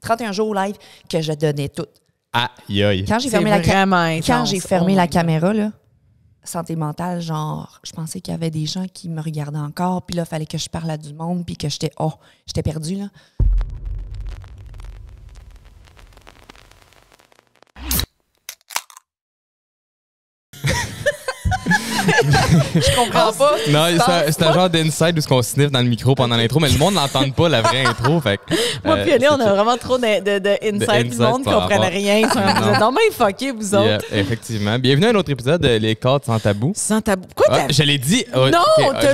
31 jours live que je donnais tout. Aïe, aïe. Quand j'ai fermé la caméra, là, santé mentale, genre, je pensais qu'il y avait des gens qui me regardaient encore, puis là, il fallait que je parle à du monde, puis que j'étais perdue, là. Je comprends pas. Non, c'est un genre d'inside où on sniffe dans le micro pendant l'intro, mais le monde n'entend pas la vraie intro. Fait moi puis Ellie, on a vraiment trop d'inside du monde qui ne comprennent rien. Vous êtes normalement fuckés, vous autres. Yeah, effectivement. Bienvenue à un autre épisode de Les Cadres sans tabou. Sans tabou. Quoi t'as... Je l'ai dit. Non,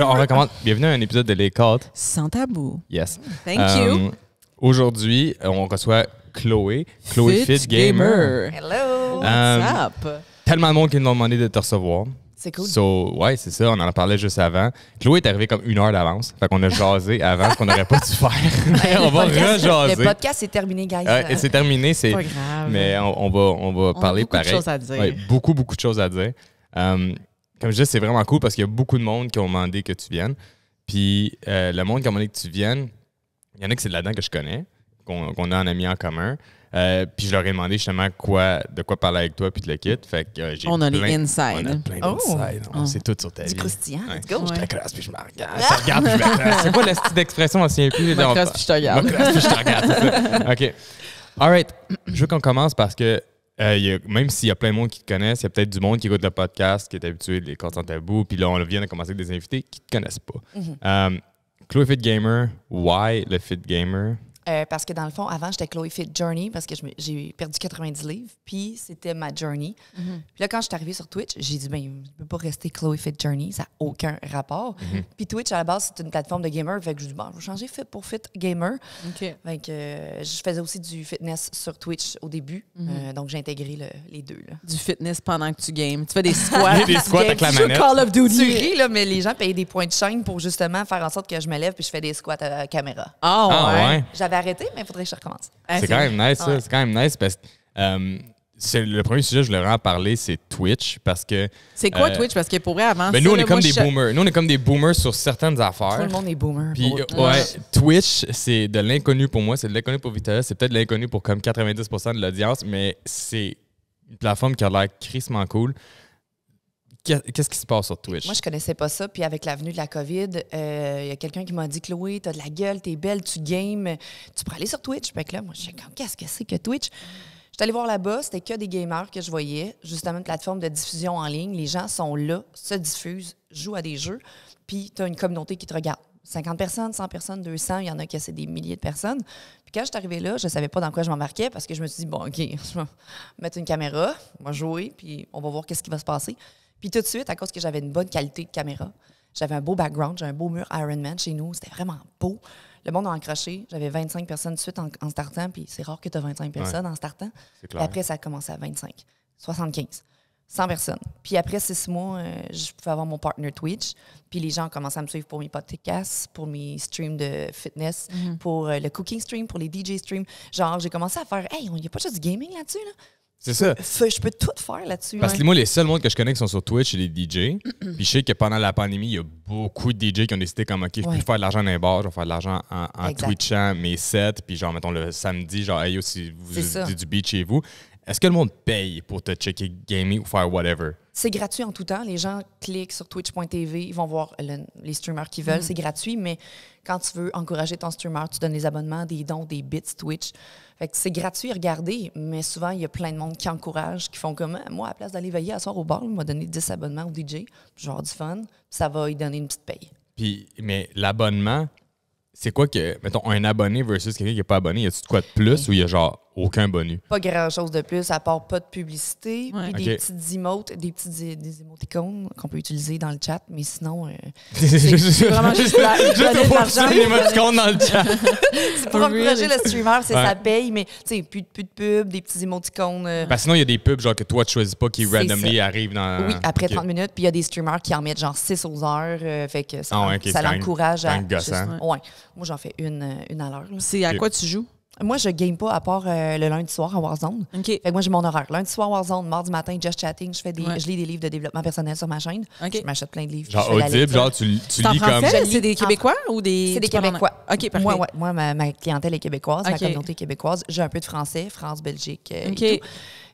on recommence. Bienvenue à un épisode de Les Cadres. Sans tabou. Yes. Thank you. Aujourd'hui, on reçoit Chloé Fit Gamer. Hello. What's up? Tellement de monde qui nous ont demandé de te recevoir. C'est cool. Ouais, c'est ça. On en parlait juste avant. Chloé est arrivée comme 1 heure d'avance. Fait qu'on a jasé avant ce qu'on n'aurait pas dû faire. On va rejaser. Le podcast est terminé, guys. Et c'est terminé. C'est pas grave. Mais on va parler pareil. Beaucoup de choses à dire. Ouais, beaucoup de choses à dire. Comme je disais, c'est vraiment cool parce qu'il y a beaucoup de monde qui ont demandé que tu viennes. Puis le monde qui a demandé que tu viennes, il y en a que c'est là-dedans que je connais, qu'on a un ami en commun. Puis je leur ai demandé justement de quoi parler avec toi puis de le kit. Fait que on a les inside. On a plein d'inside. On sait tout sur ta vie. Du croustillant. Ouais. Let's go. Je te classe puis je me regarde. Je te regarde puis je me classe. C'est quoi le style d'expression? On ne tient plus. Je me classe puis je te regarde. Je me classe puis je te regarde. C'est ça. OK. All right. Je veux qu'on commence parce que même s'il y a plein de monde qui te connaissent, il y a peut-être du monde qui écoute le podcast, qui est habitué des Cadres sans tabou. Puis là, on vient de commencer avec des invités qui ne te connaissent pas. Chloé Fit Gamer, why le Fit Gamer? Parce que dans le fond, avant, j'étais Chloé Fit Journey parce que j'ai perdu 90 livres, puis c'était ma journey. Puis là, quand je suis arrivée sur Twitch, j'ai dit, ben, je ne peux pas rester Chloé Fit Journey, ça n'a aucun rapport. Puis Twitch, à la base, c'est une plateforme de gamer, fait que je dis, bon, je vais changer Fit pour Fit Gamer. Okay. Fait que je faisais aussi du fitness sur Twitch au début, donc j'ai intégré les deux. Là. Du fitness pendant que tu games. Tu fais des squats. Des squats avec la manette. Call of Duty. Tu ris, là, mais les gens payaient des points de chaîne pour justement faire en sorte que je me lève puis je fais des squats à la caméra. Ouais. J'avais arrêté, mais il faudrait que je recommence. C'est quand même nice, ça. C'est quand même nice parce que c'est le premier sujet que je voulais vraiment parler, c'est Twitch. Parce que. C'est quoi Twitch? Parce que pour vrai, avant. Ben nous, on est comme des boomers. Nous, on est comme des boomers sur certaines affaires. Tout le monde est boomer. Puis, Twitch, c'est de l'inconnu pour moi, c'est de l'inconnu pour Victoria, c'est peut-être de l'inconnu pour comme 90% de l'audience, mais c'est une plateforme qui a l'air crissement cool. Qu'est-ce qui se passe sur Twitch? Moi, je connaissais pas ça. Puis avec l'avenue de la COVID, il y a quelqu'un qui m'a dit, Chloé, t'as de la gueule, t'es belle, tu games, tu pourrais aller sur Twitch. Fait que là, moi, je suis comme, qu'est-ce que c'est que Twitch? J'étais allée voir là-bas, c'était que des gamers que je voyais. Justement, une plateforme de diffusion en ligne. Les gens sont là, se diffusent, jouent à des jeux. Puis t'as une communauté qui te regarde. 50 personnes, 100 personnes, 200, il y en a qui c'est des milliers de personnes. Puis quand je suis arrivée là, je savais pas dans quoi je m'embarquais parce que je me suis dit, bon, OK, je vais mettre une caméra, on va jouer, puis on va voir qu'est-ce qui va se passer. Puis tout de suite, à cause que j'avais une bonne qualité de caméra, j'avais un beau background, j'ai un beau mur Ironman chez nous, c'était vraiment beau. Le monde a encroché, j'avais 25 personnes de suite en startant, puis c'est rare que tu as 25 personnes en startant. Puis après, ça a commencé à 25, 75, 100 personnes. Puis après 6 mois, je pouvais avoir mon partner Twitch, puis les gens ont commencé à me suivre pour mes podcasts, pour mes streams de fitness, pour le cooking stream, pour les DJ streams. Genre, j'ai commencé à faire « Hey, il n'y a pas juste du gaming là-dessus, là? » C'est ça. Je peux tout faire là-dessus. Parce que moi, les seuls mondes que je connais qui sont sur Twitch, c'est les DJ. Puis je sais que pendant la pandémie, il y a beaucoup de DJ qui ont décidé comme, OK, je peux faire de l'argent dans les bars, je vais faire de l'argent en Twitchant mes sets. Puis genre, mettons, le samedi, genre, hey, si vous avez du beat chez vous, est-ce que le monde paye pour te checker gaming ou faire whatever? C'est gratuit en tout temps. Les gens cliquent sur twitch.tv, ils vont voir les streamers qu'ils veulent. C'est gratuit, mais quand tu veux encourager ton streamer, tu donnes des abonnements, des dons, des bits Twitch. Fait que c'est gratuit à regarder, mais souvent, il y a plein de monde qui encourage, qui font comme moi, à la place d'aller veiller à soir au bar, il m'a donné 10 abonnements au DJ, genre du fun, ça va lui donner une petite paye. Puis, mais l'abonnement, c'est quoi que, mettons, un abonné versus quelqu'un qui n'est pas abonné, y a-tu de quoi de plus ou il y a genre aucun bonus? Pas grand-chose de plus, à part pas de publicité, puis des petites emotes, des émoticônes qu'on peut utiliser dans le chat, mais sinon, c'est vraiment juste donner de l'argent. Des émoticônes dans le chat. C'est pour encourager le streamer, c'est ça paye, mais tu sais, plus de pub, des petits émoticônes. Parce que sinon, il y a des pubs genre que toi, tu choisis pas qui randomly arrivent dans... Oui, après 30 minutes, puis il y a des streamers qui en mettent genre 6 aux heures, fait que ça l'encourage à... gossant. Ouais. Moi, j'en fais une à l'heure. C'est à quoi tu joues? Moi, je game pas à part le lundi soir en Warzone. Fait que moi, j'ai mon horaire. Lundi soir, Warzone, mardi matin, Just Chatting. Je lis des livres de développement personnel sur ma chaîne. Je m'achète plein de livres. Genre Audible, genre tu lis comme... C'est des Québécois ou des... C'est des Québécois. OK, parfait. Moi, ma clientèle est québécoise, ma communauté est québécoise. J'ai un peu de français, France, Belgique et tout.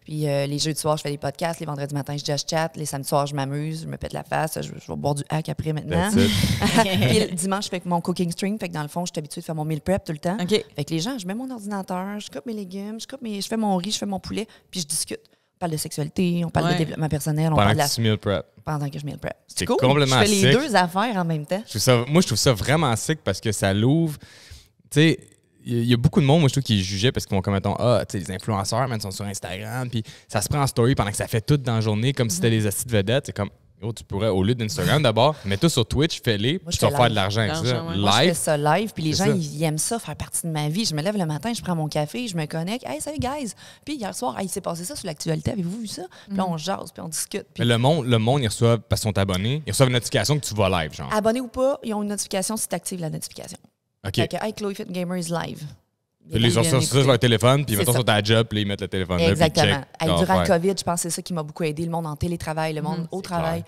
Puis les jeudis soirs, je fais des podcasts. Les vendredis matins, je just chat. Les samedis soirs, je m'amuse, je me pète la face. Je vais boire du hack après maintenant. Puis le dimanche, je fais mon cooking stream. Fait que dans le fond, je suis habituée de faire mon meal prep tout le temps. Fait que les gens, je mets mon ordinateur, je coupe mes légumes, je fais mon riz, je fais mon poulet, puis je discute. On parle de sexualité, on parle de développement personnel. On parle de meal prep. Pendant que je meal prep. C'est cool. complètement sick. Je fais les deux affaires en même temps. Moi, je trouve ça vraiment sick parce que ça l'ouvre. Tu sais, il y a beaucoup de monde, moi, je trouve, qui jugeait parce qu'ils vont comme, mettons, les influenceurs, même, sont sur Instagram, puis ça se prend en story pendant que ça fait tout dans la journée, comme si c'était des astuces de vedettes. C'est comme, tu pourrais, au lieu d'Instagram d'abord, mets-tout sur Twitch, fais-les, puis tu vas faire de l'argent avec ça. Moi, je fais ça live, puis les gens, ils aiment ça, faire partie de ma vie. Je me lève le matin, je prends mon café, je me connecte. Hey, salut, guys! Puis hier soir, il s'est passé ça sur l'actualité. Avez-vous vu ça? Puis là, on jase, puis on discute. Puis... Mais le monde, ils reçoivent, parce qu'ils sont abonnés, ils reçoivent une notification que tu vas live, genre. Abonnés ou pas, ils ont une notification si tu actives la notification. OK. Fait que, hey, Chloé Fit Gamer is live. Puis ils ont ça sur leur téléphone, puis mettons sur ta job, puis ils mettent le téléphone là. Exactement. Durant le COVID, je pense que c'est ça qui m'a beaucoup aidé, le monde en télétravail, le monde au travail.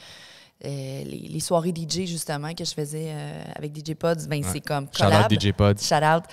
Les soirées DJ, justement, que je faisais avec DJ Pods, ben, c'est comme collab. Shout out DJ Pods. Shout out.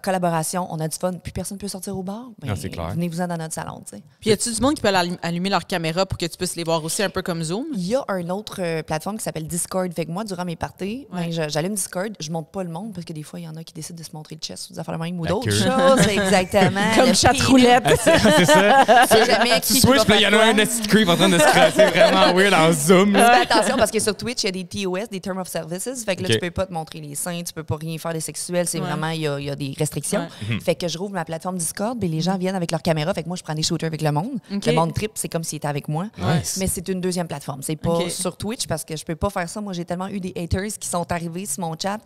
Collaboration, on a du fun, puis personne ne peut sortir au bar. Ben, c'est clair. Venez-vous-en dans notre salon, tu sais. Puis y a-tu du monde qui peut allumer leur caméra pour que tu puisses les voir aussi un peu comme Zoom? Il y a une autre plateforme qui s'appelle Discord. Fait que moi, durant mes parties, j'allume Discord, je montre pas le monde parce que des fois, il y en a qui décident de se montrer le chest ou des affaires de même ou d'autres choses. Exactement. Comme chatroulette. C'est ça. C'est jamais tu switches, puis il y en a un petit creep en train de se crasser vraiment weird en Zoom. Fais attention parce que sur Twitch, il y a des TOS, des Terms of Services. Fait que là, tu peux pas te montrer les seins, tu peux pas rien faire de sexuel. C'est vraiment, il y a des restrictions. Fait que je rouvre ma plateforme Discord, puis les gens viennent avec leur caméra. Fait que moi, je prends des shooters avec le monde. Le monde trip, c'est comme s'il était avec moi. Nice. Mais c'est une deuxième plateforme. C'est pas sur Twitch parce que je peux pas faire ça. Moi, j'ai tellement eu des haters qui sont arrivés sur mon chat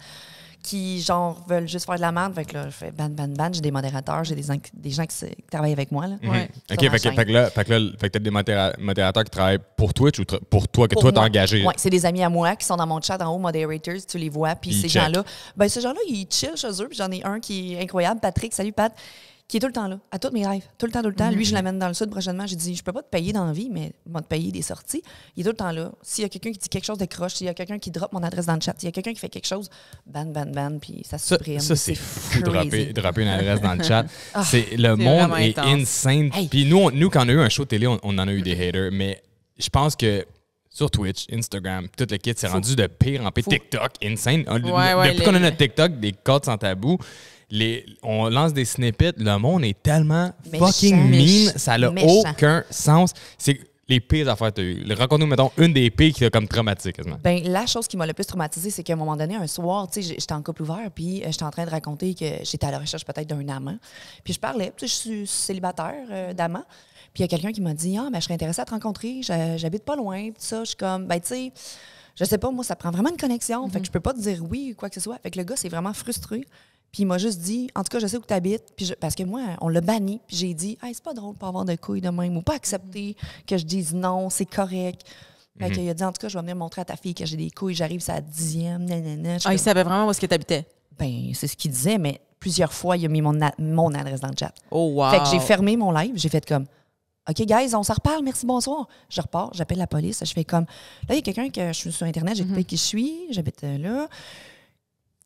qui, genre, veulent juste faire de la merde. Fait que là, je fais ban. J'ai des modérateurs, j'ai des gens qui travaillent avec moi. Là, OK, fait que t'as des modérateurs qui travaillent pour Twitch ou pour toi, que toi, t'es engagé? Oui, c'est des amis à moi qui sont dans mon chat en haut, moderators, tu les vois. Puis ces gens-là, ils chillent chez eux. Puis j'en ai un qui est incroyable, Patrick. Salut, Pat. Qui est tout le temps là, à tous mes rêves, tout le temps. Lui, je l'amène dans le sud prochainement. J'ai dit, je peux pas te payer dans la vie, mais je vais te payer des sorties. Il est tout le temps là. S'il y a quelqu'un qui dit quelque chose de croche, s'il y a quelqu'un qui drop mon adresse dans le chat, s'il y a quelqu'un qui fait quelque chose, ban, puis ça se supprime. Ça, c'est fou de dropper une adresse dans le chat. Le monde est insane. Puis nous, quand on a eu un show télé, on en a eu des haters, mais je pense que sur Twitch, Instagram, tout le kit, c'est rendu de pire en pire. TikTok, insane. Depuis qu'on a notre TikTok, des codes sans tabou, on lance des snippets, le monde est tellement fucking mean, ça n'a aucun sens. C'est les pires affaires que tu as eues. Raconte-nous, mettons, une des pires qui t'a comme traumatisé quasiment. Ben, la chose qui m'a le plus traumatisée, c'est qu'à un moment donné, un soir, tu sais, j'étais en couple ouvert, puis j'étais en train de raconter que j'étais à la recherche peut-être d'un amant. Puis je parlais, tu sais, je suis célibataire d'amant. Puis il y a quelqu'un qui m'a dit, je serais intéressée à te rencontrer, j'habite pas loin, puis ça, je suis comme, ben, tu sais, je sais pas, moi, ça prend vraiment une connexion, fait que je peux pas te dire oui ou quoi que ce soit. Fait que le gars, c'est vraiment frustré. Puis il m'a juste dit, en tout cas, je sais où tu habites. Parce que moi, on l'a banni. Puis j'ai dit, hey, c'est pas drôle de pas avoir de couilles de même ou pas accepter que je dise non, c'est correct. Fait qu'il a dit, en tout cas, je vais venir montrer à ta fille que j'ai des couilles, j'arrive, c'est à la 10e, nanana. Il savait vraiment où est-ce que tu habitais? Ben, c'est ce qu'il disait, mais plusieurs fois, il a mis mon adresse dans le chat. Oh, wow. Fait que j'ai fermé mon live, j'ai fait comme, OK, guys, on s'en reparle, merci, bonsoir. Je repars, j'appelle la police, je fais comme, là, il y a quelqu'un que je suis sur Internet, j'ai écouté qui je suis, j'habite là.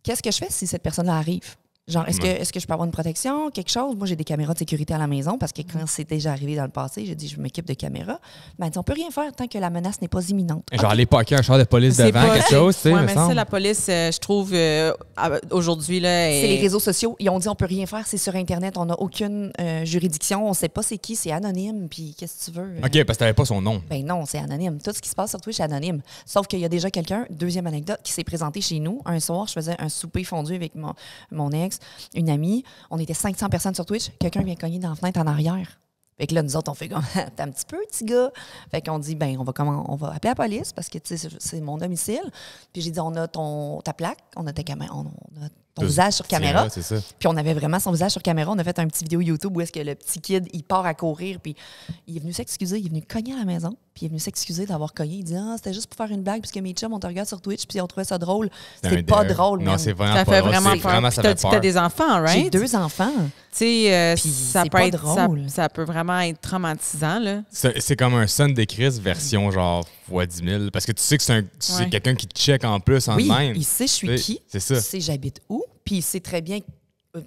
Qu'est-ce que je fais si cette personne-là arrive? Genre, est-ce que je peux avoir une protection, quelque chose? Moi, j'ai des caméras de sécurité à la maison parce que quand c'est déjà arrivé dans le passé, j'ai dit, je m'équipe de caméras. Mais elle dit, on peut rien faire tant que la menace n'est pas imminente. Genre, aller parquer un char de police devant quelque chose, tu sais. Oui, mais ça, la police, je trouve, aujourd'hui, là. C'est les réseaux sociaux. Ils ont dit, on peut rien faire, c'est sur Internet, on n'a aucune juridiction, on sait pas c'est qui, c'est anonyme, puis qu'est-ce que tu veux? OK, parce que t'avais pas son nom. Ben non, c'est anonyme. Tout ce qui se passe sur Twitch, c'est anonyme. Sauf qu'il y a déjà quelqu'un, deuxième anecdote, qui s'est présenté chez nous. Un soir, je faisais un souper fondu avec mon ex, une amie. On était 500 personnes sur Twitch. Quelqu'un vient cogner dans la fenêtre en arrière. Fait que là, nous autres, on fait comme, t'es un petit peu, petit gars. Fait qu'on dit, ben, on va appeler la police parce que, tu sais, c'est mon domicile. Puis j'ai dit, on a ta plaque, on a ta caméra, on a ton visage sur caméra. C'est ça. Puis on avait vraiment son visage sur caméra. On a fait un petit vidéo YouTube où est-ce que le petit kid, il part à courir, puis il est venu s'excuser. Il est venu cogner à la maison, puis il est venu s'excuser d'avoir cogné. Il dit « c'était juste pour faire une blague, puisque mes chums, on te regarde sur Twitch, puis on trouvait ça drôle. » C'est pas drôle, non, man. c'est vraiment ça pas fait drôle. vraiment peur. Ça fait peur. T'as des enfants, right? J'ai 2 enfants. Tu sais, Puis ça c'est peut pas être drôle. ça peut vraiment être traumatisant, là. C'est comme un son de crise version genre fois 10 000. Parce que tu sais que c'est quelqu'un qui te check en plus en Oui, même. il sait je suis qui. C'est ça. Il sait j'habite où. Puis il sait très bien.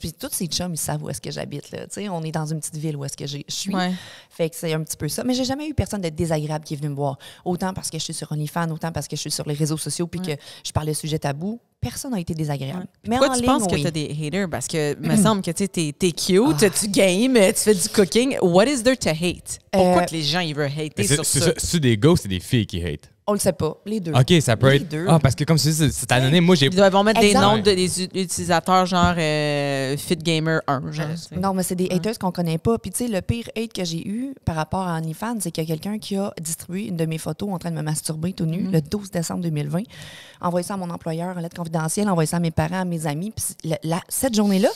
Puis tous ces chums, ils savent où est-ce que j'habite. Là. On est dans une petite ville où est-ce que je suis. Ouais. Fait que c'est un petit peu ça. Mais j'ai jamais eu personne de désagréable qui est venu me voir. Autant parce que je suis sur OnlyFans, autant parce que je suis sur les réseaux sociaux puis que je parle de sujets tabous. Personne n'a été désagréable. Ouais. Mais pourquoi en tu ligne, penses que oui. tu as des haters? Parce que me semble que tu es cute, tu games, tu fais du cooking. What is there to hate? Pourquoi que les gens ils veulent hater sur ça? C'est des gars ou c'est des filles qui hate? On le sait pas. Les deux. OK, ça peut Les être... deux. Ah, parce que comme tu dis, c'est anonyme. Moi, j'ai... Ils doivent mettre des Exact. noms des utilisateurs genre FitGamer 1. Genre, Non, mais c'est des haters qu'on connaît pas. Puis, tu sais, le pire hate que j'ai eu par rapport à OnlyFans, c'est qu'il y a quelqu'un qui a distribué une de mes photos en train de me masturber tout nu le 12 décembre 2020. Envoyé ça à mon employeur en lettre confidentielle, envoyé ça à mes parents, à mes amis. Puis, cette journée-là,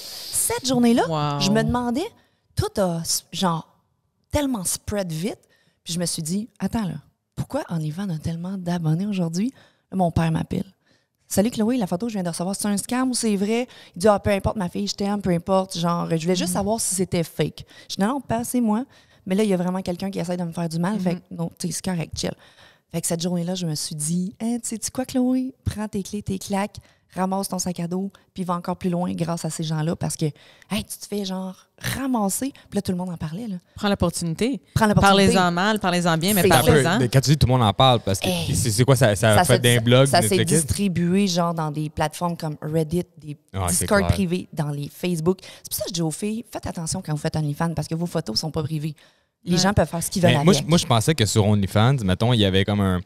Wow. je me demandais, tout a, genre, tellement spread vite. Puis, je me suis dit, attends, là, pourquoi OnlyFans a tellement d'abonnés aujourd'hui? Là, mon père m'appelle. Salut Chloé, la photo que je viens de recevoir, c'est un scam ou c'est vrai? Il dit, peu importe ma fille, je t'aime, peu importe. Genre, je voulais juste savoir si c'était fake. Je dis, non, pas c'est moi. Mais là, il y a vraiment quelqu'un qui essaie de me faire du mal. Fait que, non, tu sais, c'est correct, chill. Fait que cette journée-là, je me suis dit, tu sais quoi, Chloé? Prends tes clés, tes claques, ramasse ton sac à dos, puis va encore plus loin grâce à ces gens-là parce que, hey, tu te fais genre ramasser. Puis là, tout le monde en parlait, là. Prends l'opportunité. Prends l'opportunité. Parlez-en mal, parlez-en bien, mais C'est parlez-en. Quand tu dis tout le monde en parle, parce que c'est quoi, ça fait d'un blog? Ça s'est distribué genre dans des plateformes comme Reddit, des Discord privés, dans les Facebook. C'est pour ça que je dis aux filles, faites attention quand vous faites OnlyFans parce que vos photos sont pas privées. Les gens peuvent faire ce qu'ils veulent avec. Moi, je pensais que sur OnlyFans, mettons, il y avait comme un...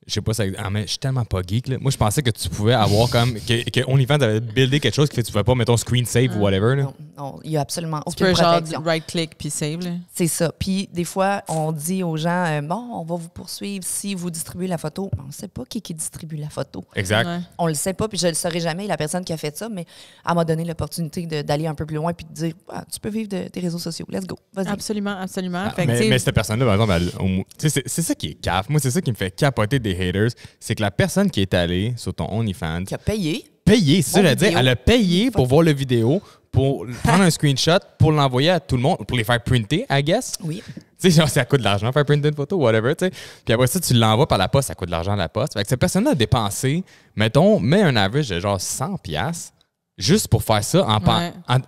Je sais pas, mais je suis tellement pas geek. Là. Moi, je pensais que tu pouvais avoir comme... que OnlyFans avait buildé quelque chose qui fait que tu ne pouvais pas, mettons, screen save ou whatever. Là. Non, il n'y a absolument Tu aucune peux protection. genre right-click puis save. Là. C'est ça. Puis des fois, on dit aux gens, bon, on va vous poursuivre si vous distribuez la photo. On ne sait pas qui distribue la photo. Exact. Ouais. On le sait pas, puis je le saurai jamais, la personne qui a fait ça, mais elle m'a donné l'opportunité d'aller un peu plus loin puis de dire, tu peux vivre de tes réseaux sociaux. Let's go. Vas-y. Absolument, absolument. Ah, mais cette personne-là, par exemple, c'est ça qui est caf. Moi, c'est ça qui me fait capoter des haters. C'est que la personne qui est allée sur ton OnlyFans... Qui a payé. C'est ça, je veux dire. Elle a payé pour voir la vidéo, pour prendre un screenshot, pour l'envoyer à tout le monde, pour les faire printer, I guess. Oui. Tu sais, genre, ça coûte de l'argent faire printer une photo, whatever, tu sais. Puis après ça, tu l'envoies par la poste, ça coûte de l'argent à la poste. Fait que cette personne-là a dépensé, mettons, mets un average de genre 100$ juste pour faire ça.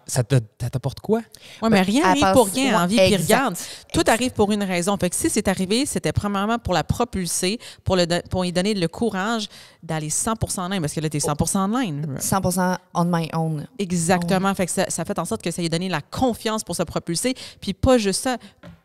Ça t'apporte quoi? Oui, mais rien Elle arrive pour pense- rien en ouais, vie. Puis exact. regarde, tout arrive pour une raison. Fait que si c'est arrivé, c'était premièrement pour la propulser, pour y donner le courage d'aller 100% online, parce que là, t'es 100% online. 100% on my own. Exactement. Fait que ça fait en sorte que ça lui a donné la confiance pour se propulser. Puis pas juste ça.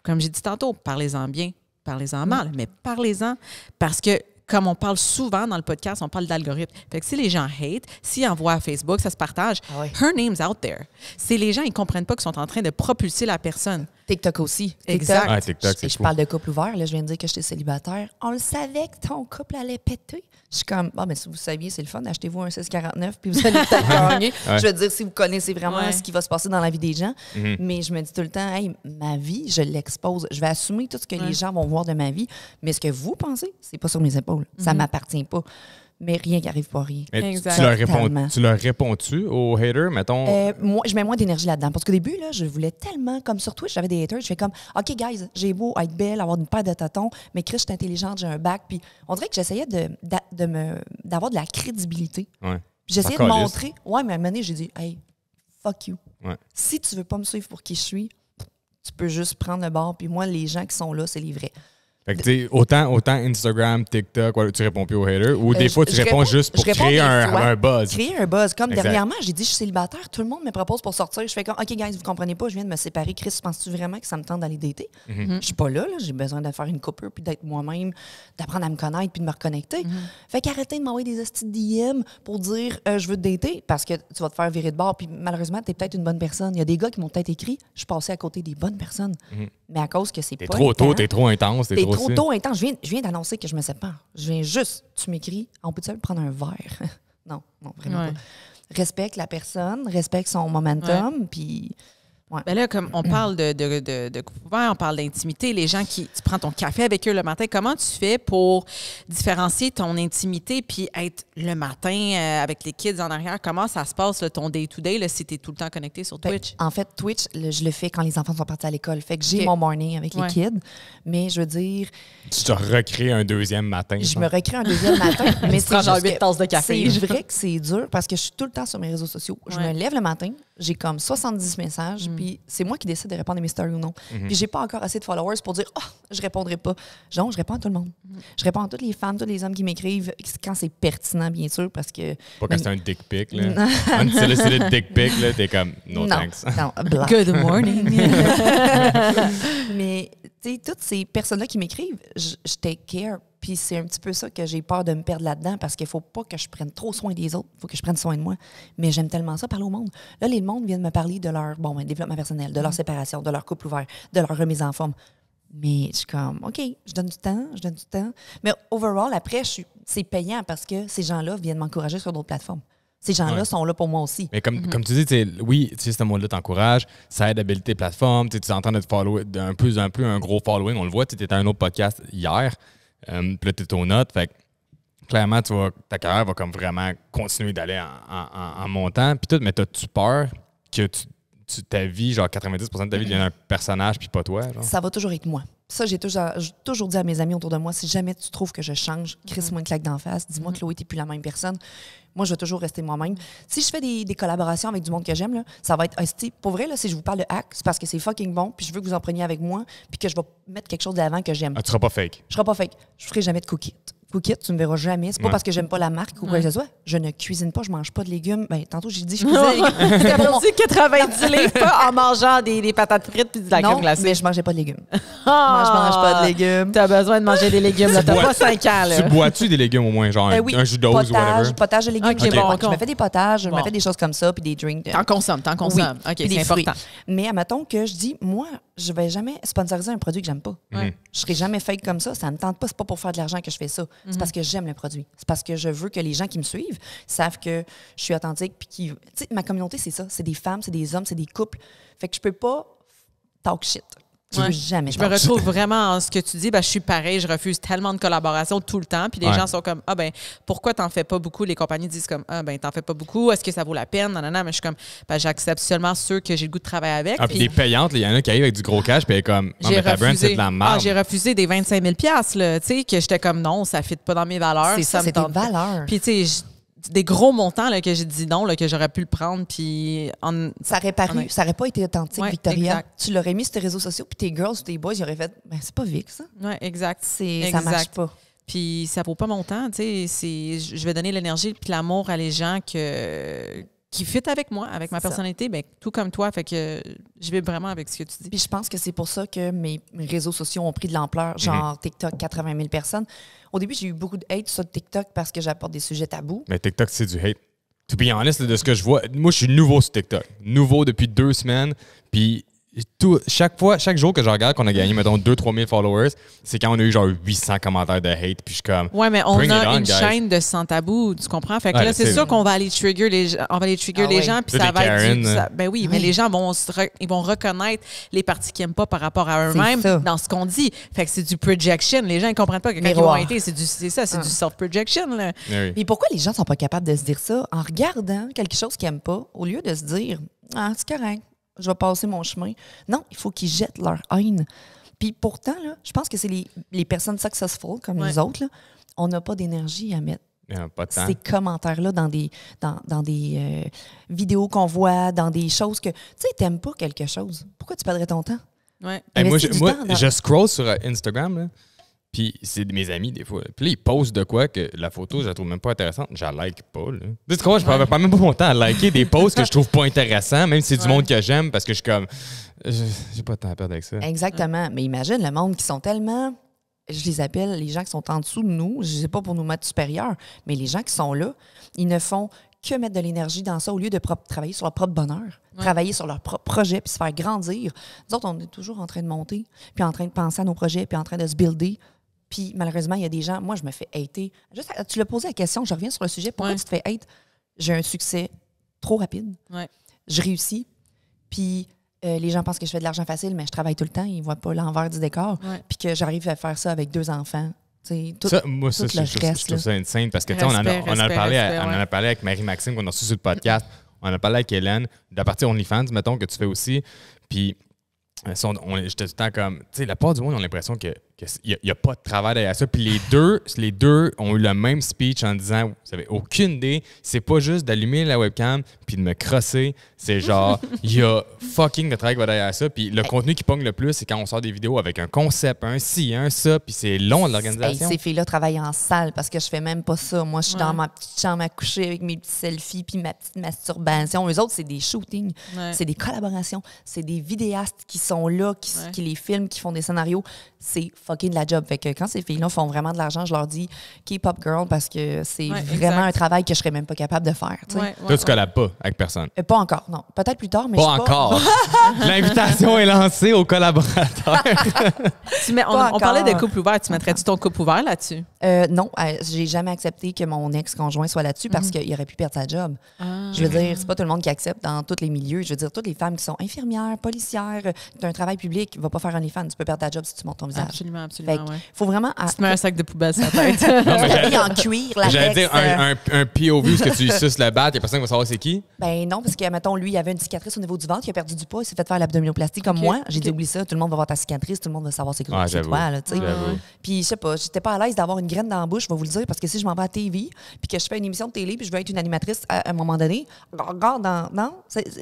Comme j'ai dit tantôt, parlez-en bien, parlez-en mal, mais parlez-en parce que comme on parle souvent dans le podcast, on parle d'algorithme. Fait que si les gens hate, s'ils envoient à Facebook, ça se partage, her name's out there. C'est les gens, ils comprennent pas qu'ils sont en train de propulser la personne. TikTok aussi. Exact. Ouais, TikTok, c'est Je fou. parle de couple ouvert. Là, je viens de dire que j'étais célibataire. On le savait que ton couple allait péter. Je suis comme, mais si vous saviez, c'est le fun. Achetez-vous un 649 puis vous allez peut-être gagner. Je veux dire, si vous connaissez vraiment ce qui va se passer dans la vie des gens. Mais je me dis tout le temps, hey, ma vie, je l'expose. Je vais assumer tout ce que les gens vont voir de ma vie. Mais ce que vous pensez, c'est pas sur mes épaules. Ça m'appartient pas. Mais rien qui arrive pas rien. Mais Exact. tu leur réponds-tu aux haters, mettons? Moi, je mets moins d'énergie là-dedans. Parce qu'au début, là, je voulais tellement, comme sur Twitch, j'avais des haters. Je fais comme, OK, guys, j'ai beau être belle, avoir une paire de tâtons, mais Chris, je suis intelligente, j'ai un bac. Puis on dirait que j'essayais d'avoir de la crédibilité. Ouais. Puis j'essayais de montrer. Ouais, mais à un moment donné, j'ai dit, hey, fuck you. Ouais. Si tu veux pas me suivre pour qui je suis, tu peux juste prendre le bord. Puis moi, les gens qui sont là, c'est les vrais. Fait que, tu sais, autant Instagram, TikTok, tu réponds plus aux haters, ou des fois, tu réponds juste pour créer un buzz. Créer un buzz. Comme Exact. dernièrement, j'ai dit, je suis célibataire, tout le monde me propose pour sortir. Je fais comme, OK, guys, vous comprenez pas, je viens de me séparer. Chris, penses-tu vraiment que ça me tente d'aller dater? Je suis pas là, j'ai besoin de faire une coupure, puis d'être moi-même, d'apprendre à me connaître, puis de me reconnecter. Fait qu'arrêtez de m'envoyer des hosties de DM pour dire, je veux te dater, parce que tu vas te faire virer de bord, puis malheureusement, t'es peut-être une bonne personne. Il y a des gars qui m'ont peut-être écrit, je suis passée à côté des bonnes personnes. Mais à cause que c'est pas. T'es trop tôt, t'es trop intense, T'es trop tôt intense. Je viens d'annoncer que je me sépare. Je viens juste, tu m'écris, on peut-tu prendre un verre? Non, vraiment pas. respecte la personne, respecte son momentum, puis... Ouais. Ben là, comme on parle de couple ouvert, on parle d'intimité, les gens tu prends ton café avec eux le matin, comment tu fais pour différencier ton intimité puis être le matin avec les kids en arrière? Comment ça se passe, là, ton day-to-day, là, si tu es tout le temps connecté sur Twitch? En fait, Twitch, je le fais quand les enfants sont partis à l'école. Fait que j'ai mon morning avec les kids, mais je veux dire... Tu te recrées un deuxième matin. Je me recrée un deuxième matin, mais c'est genre 8 tasses de café. C'est vrai que c'est dur parce que je suis tout le temps sur mes réseaux sociaux. Je me lève le matin, j'ai comme 70 messages, puis c'est moi qui décide de répondre à mes stories ou non. Puis j'ai pas encore assez de followers pour dire « Ah, je répondrai pas ». Genre, je réponds à tout le monde. Je réponds à toutes les femmes, tous les hommes qui m'écrivent quand c'est pertinent, bien sûr, parce que... Pas quand c'est un dick pic, là. Quand c'est le dick pic, là, t'es comme « No thanks ». Non, black. Good morning. Mais, tu sais, toutes ces personnes-là qui m'écrivent, je take care. Puis c'est un petit peu ça que j'ai peur de me perdre là-dedans parce qu'il faut pas que je prenne trop soin des autres. Il faut que je prenne soin de moi. Mais j'aime tellement ça, parler au monde. Là, les mondes viennent me parler de leur développement personnel, de leur séparation, de leur couple ouvert, de leur remise en forme. Mais je suis comme, OK, je donne du temps. Mais overall, après, c'est payant parce que ces gens-là viennent m'encourager sur d'autres plateformes. Ces gens-là sont là pour moi aussi. Mais comme tu dis, oui, ce monde-là t'encourage, ça aide à builder tes plateformes, tu es en train de te follower d'un peu un gros following, on le voit, tu étais à un autre podcast hier, puis là, tu es aux notes, fait que clairement, ta carrière va comme vraiment continuer d'aller en montant, puis tout, mais t'as-tu peur que ta vie, genre 90% de ta vie devienne un personnage, puis pas toi? Genre? Ça va toujours être moi. Ça, j'ai toujours dit à mes amis autour de moi, si jamais tu trouves que je change, crisse-moi une claque d'en face, dis-moi que Chloé, t'es plus la même personne. Moi, je vais toujours rester moi-même. Si je fais des collaborations avec du monde que j'aime, là, ça va être... Pour vrai, là, si je vous parle de hack, c'est parce que c'est fucking bon, puis je veux que vous en preniez avec moi, puis que je vais mettre quelque chose de l'avant que j'aime. Ah, tu seras pas fake? Je serai pas fake. Je ferai jamais de cookies. Cookies, tu me verras jamais. C'est pas parce que j'aime pas la marque ou quoi que ce soit. Je ne cuisine pas, je mange pas de légumes. Ben, tantôt, j'ai dit je cuisine des légumes. C'était pour dit 90 livres, pas en mangeant des patates frites puis de la crème glacée. Mais je mangeais pas de légumes. Moi, je mange pas de légumes. T'as besoin de manger des légumes. T'as pas 5 ans. Là. Tu bois-tu des légumes au moins, genre oui, un jus d'ose ou whatever? Potage de légumes. Okay, bon, je me fais des potages, je me fais des choses comme ça, puis des drinks. T'en consommes. Oui, OK, puis c'est des fruits. important. Mais admettons que je dis, moi, je vais jamais sponsoriser un produit que j'aime pas. Ouais. Je serai jamais fake comme ça. Ça me tente pas. C'est pas pour faire de l'argent que je fais ça. C'est parce que j'aime le produit. C'est parce que je veux que les gens qui me suivent savent que je suis authentique. Puis tu sais, ma communauté, c'est ça. C'est des femmes, c'est des hommes, c'est des couples. Fait que je peux pas talk shit. Je veux jamais Je me retrouve vraiment en ce que tu dis. Ben, je suis pareil. Je refuse tellement de collaborations tout le temps. Puis les gens sont comme, ah ben, pourquoi t'en fais pas beaucoup? Les compagnies disent comme, ah ben, t'en fais pas beaucoup. Est-ce que ça vaut la peine? Non. Mais je suis comme, ben, j'accepte seulement ceux que j'ai le goût de travailler avec. Ah, puis les payantes, il y en a qui arrivent avec du gros cash, puis elle est comme, non, mais ta brand, c'est de la merde. J'ai refusé des 25 000 $, là, tu sais, que j'étais comme, non, ça ne fit pas dans mes valeurs. C'est ça, c'est des valeurs. Puis, tu sais, des gros montants là, que j'ai dit non, là, que j'aurais pu le prendre. Puis ça aurait paru, ça n'aurait pas été authentique, Victoria. Exact. Tu l'aurais mis sur tes réseaux sociaux, puis tes girls ou tes boys, ils auraient fait, ben c'est pas Vic, ça. Oui, exact. Ça marche pas. Puis ça vaut pas mon temps, tu sais. Je vais donner l'énergie puis l'amour à les gens qui fit avec moi, avec ma personnalité, ben, tout comme toi. Fait que je vais vraiment avec ce que tu dis. Puis je pense que c'est pour ça que mes réseaux sociaux ont pris de l'ampleur, genre TikTok, 80 000 personnes. Au début, j'ai eu beaucoup de hate sur TikTok parce que j'apporte des sujets tabous. Mais TikTok, c'est du hate. To be honest, de ce que je vois, moi, je suis nouveau sur TikTok. Nouveau depuis 2 semaines. Puis chaque jour que je regarde qu'on a gagné, mettons, 2-3 000 followers, c'est quand on a eu genre 800 commentaires de hate. Puis je suis comme. Ouais, mais on a une chaîne de sans tabou, tu comprends? Fait que là, c'est sûr qu'on va aller trigger les gens. On va aller trigger les gens, puis ça va être. Ben oui, mais les gens ils vont reconnaître les parties qu'ils n'aiment pas par rapport à eux-mêmes dans ce qu'on dit. Fait que c'est du projection. Les gens ne comprennent pas que quand ils vont hater, c'est du self-projection. Mais pourquoi les gens ne sont pas capables de se dire ça en regardant quelque chose qu'ils n'aiment pas, au lieu de se dire, ah, c'est correct, je vais passer mon chemin. Non, il faut qu'ils jettent leur haine. Puis pourtant, là, je pense que c'est les personnes successful, comme nous autres, là, on n'a pas d'énergie à mettre ces commentaires-là dans des vidéos qu'on voit, dans des choses que... Tu sais, t'aimes pas quelque chose. Pourquoi tu perdrais ton temps? Ouais. Moi, je scroll sur Instagram, là, puis c'est mes amis, des fois. Puis là, ils postent de quoi que la photo, je la trouve même pas intéressante. Je la like pas, là. Tu sais quoi, je ne prends même pas mon temps à liker des posts que je trouve pas intéressants, même si c'est du monde que j'aime, parce que je suis comme... J'ai pas de temps à perdre avec ça. Exactement. Mais imagine le monde qui sont tellement... Je les appelle les gens qui sont en dessous de nous. Je ne sais pas pour nous mettre supérieurs, mais les gens qui sont là, ils ne font que mettre de l'énergie dans ça au lieu de travailler sur leur propre bonheur, travailler sur leur propre projet puis se faire grandir. Nous autres, on est toujours en train de monter, puis en train de penser à nos projets, puis en train de se builder. Puis malheureusement, il y a des gens... Moi, je me fais hater. Tu l'as posé la question, je reviens sur le sujet. Pourquoi tu te fais hate? J'ai un succès trop rapide. Ouais. Je réussis, puis les gens pensent que je fais de l'argent facile, mais je travaille tout le temps, ils ne voient pas l'envers du décor, puis que j'arrive à faire ça avec 2 enfants. Tout, ça, moi, ça, tout le je reste, trouve ça insane parce que, on en a parlé avec Marie-Maxime qu'on a reçu sur le podcast, on en a parlé avec Hélène, de la partie OnlyFans, mettons, que tu fais aussi, puis j'étais tout le temps comme, tu sais, la part du monde a l'impression qu'il n'y a pas de travail derrière ça. Puis les deux ont eu le même speech en disant, vous n'avez aucune idée, c'est pas juste d'allumer la webcam puis de me crosser. C'est genre, il y a fucking de travail qui va derrière ça. Puis le contenu qui pogne le plus, c'est quand on sort des vidéos avec un concept, un ci, un ça, puis c'est long de l'organisation. Ces filles-là travaillent en salle parce que je fais même pas ça. Moi, je suis dans ma petite chambre à coucher avec mes petits selfies puis ma petite masturbation. Eux autres, c'est des shootings, c'est des collaborations, c'est des vidéastes qui sont là, qui les filment, qui font des scénarios. C'est fucking de la job. Fait que quand ces filles-là font vraiment de l'argent, je leur dis keep up girl parce que c'est vraiment un travail que je serais même pas capable de faire. Toi, tu collabes pas avec personne? Pas encore, non. Peut-être plus tard, mais pas encore. L'invitation est lancée aux collaborateurs. On parlait de couple ouvert. Tu mettrais-tu ton couple ouvert là-dessus? Non, j'ai jamais accepté que mon ex-conjoint soit là-dessus parce qu'il aurait pu perdre sa job. Je veux dire, c'est pas tout le monde qui accepte dans tous les milieux. Je veux dire, toutes les femmes qui sont infirmières, policières, tu as un travail public, va pas faire OnlyFans, tu peux perdre ta job si tu montes ton visage. Absolument. Faut vraiment... Tu te mets un sac de poubelle sur la tête. En cuir, la j'allais dire un POV où ce que tu suces la batte, il y a personne qui va savoir c'est qui? Ben non, parce que, mettons, lui, il avait une cicatrice au niveau du ventre, il a perdu du poids, il s'est fait faire l'abdominoplastie comme moi. J'ai dit, oublie ça, tout le monde va voir ta cicatrice, tout le monde va savoir c'est quoi, tu sais. Puis, je sais pas, j'étais pas à l'aise d'avoir une graine dans la bouche, je vais vous le dire, parce que si je m'en vais à TV, puis que je fais une émission de télé, puis je veux être une animatrice à un moment donné, regarde, non,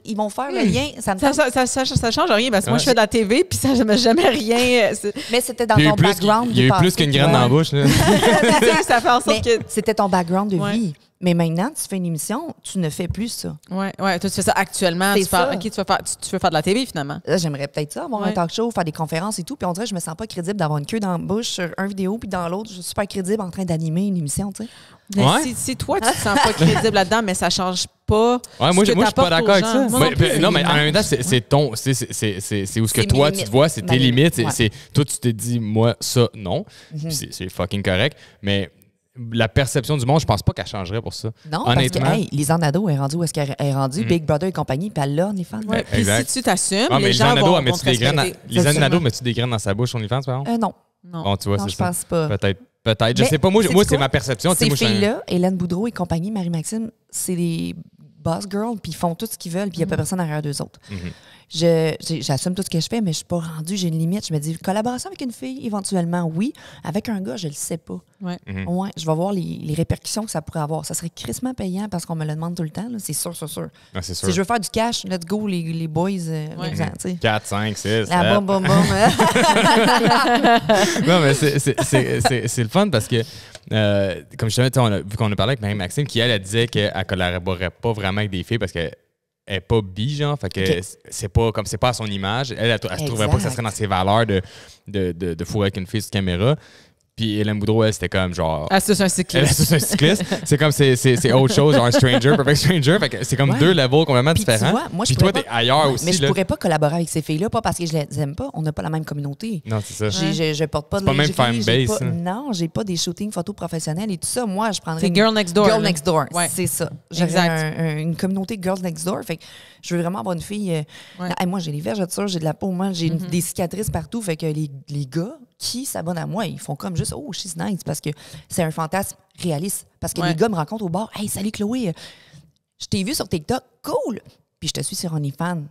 ils vont faire le lien. Ça change rien, parce que moi, je fais de la TV, puis ça ne jamais rien. Mais c'était dans ton background. Il y a eu plus qu'une graine dans la bouche. Ça fait en sorte que... C'était ton background de vie. Mais maintenant, tu fais une émission, tu ne fais plus ça. Oui. Toi, tu fais ça actuellement. Tu veux faire de la TV, finalement. Là, j'aimerais peut-être ça, avoir un talk show, faire des conférences et tout. Puis on dirait que je me sens pas crédible d'avoir une queue dans la bouche sur une vidéo, puis dans l'autre, je suis super crédible en train d'animer une émission, tu sais. Mais si toi, tu te sens pas crédible là-dedans, mais ça change pas. Ouais, moi, je suis pas d'accord avec ça. Non, mais en même temps, c'est où ce que toi, tu te vois, c'est tes limites. Toi, tu te dis, moi, ça, non. C'est fucking correct. Mais la perception du monde, je pense pas qu'elle changerait pour ça. Non, honnêtement. Parce que Lisanne Nadeau est rendue où est-ce qu'elle est rendue, Big Brother et compagnie, puis elle l'a, OnlyFans. Puis si tu t'assumes, les gens vont te respecter. Lisanne Nadeau, mets-tu des graines dans sa bouche, OnlyFans, par exemple? Non. Bon, tu vois, je pense pas. Peut-être. Je sais pas. Moi, c'est ma perception. Ces filles-là, Hélène Boudreau et compagnie, Marie-Maxime, c'est des boss girls, puis ils font tout ce qu'ils veulent, puis il n'y a pas personne derrière d'eux autres. J'assume tout ce que je fais, mais je suis pas rendue, j'ai une limite. Je me dis, collaboration avec une fille, éventuellement, oui. Avec un gars, je le sais pas. Ouais, je vais voir les répercussions que ça pourrait avoir. Ça serait crissement payant parce qu'on me le demande tout le temps. C'est sûr. Ah, c'est sûr. Si je veux faire du cash, let's go, les boys. 4, 5, 6, La boum. Non, mais c'est le fun parce que, comme je te disais, vu qu'on a parlé avec Marie-Maxime, qui, elle disait qu'elle ne collaborerait pas vraiment avec des filles parce que elle n'est pas bi, genre, fait que c'est pas à son image. Elle se trouverait pas que ça serait dans ses valeurs de fourrer avec une fille sur caméra. Puis Hélène Boudreau, elle, c'était comme genre... c'est un cycliste. C'est comme, c'est autre chose, genre un stranger, perfect stranger. Fait que c'est comme deux levels complètement différents. Puis toi, t'es ailleurs aussi. Mais je pourrais pas collaborer avec ces filles-là, pas parce que je les aime pas. On n'a pas la même communauté. Non, c'est ça. Je porte pas de lingerie. C'est pas même fanbase. Non, j'ai pas des shootings photos professionnels et tout ça. Moi, je prendrais... C'est Girl Next Door. Girl Next Door, c'est ça. J'aurais une communauté Girls Next Door. Fait que je veux vraiment avoir une fille... Moi, j'ai des vergetures, j'ai de la peau, moi, j'ai des cicatrices partout. Fait que les gars qui s'abonnent à moi, ils font comme juste « Oh, she's nice » parce que c'est un fantasme réaliste. Parce que les gars me rencontrent au bar « Hey, salut Chloé, je t'ai vu sur TikTok, cool! Puis je te suis sur OnlyFans. »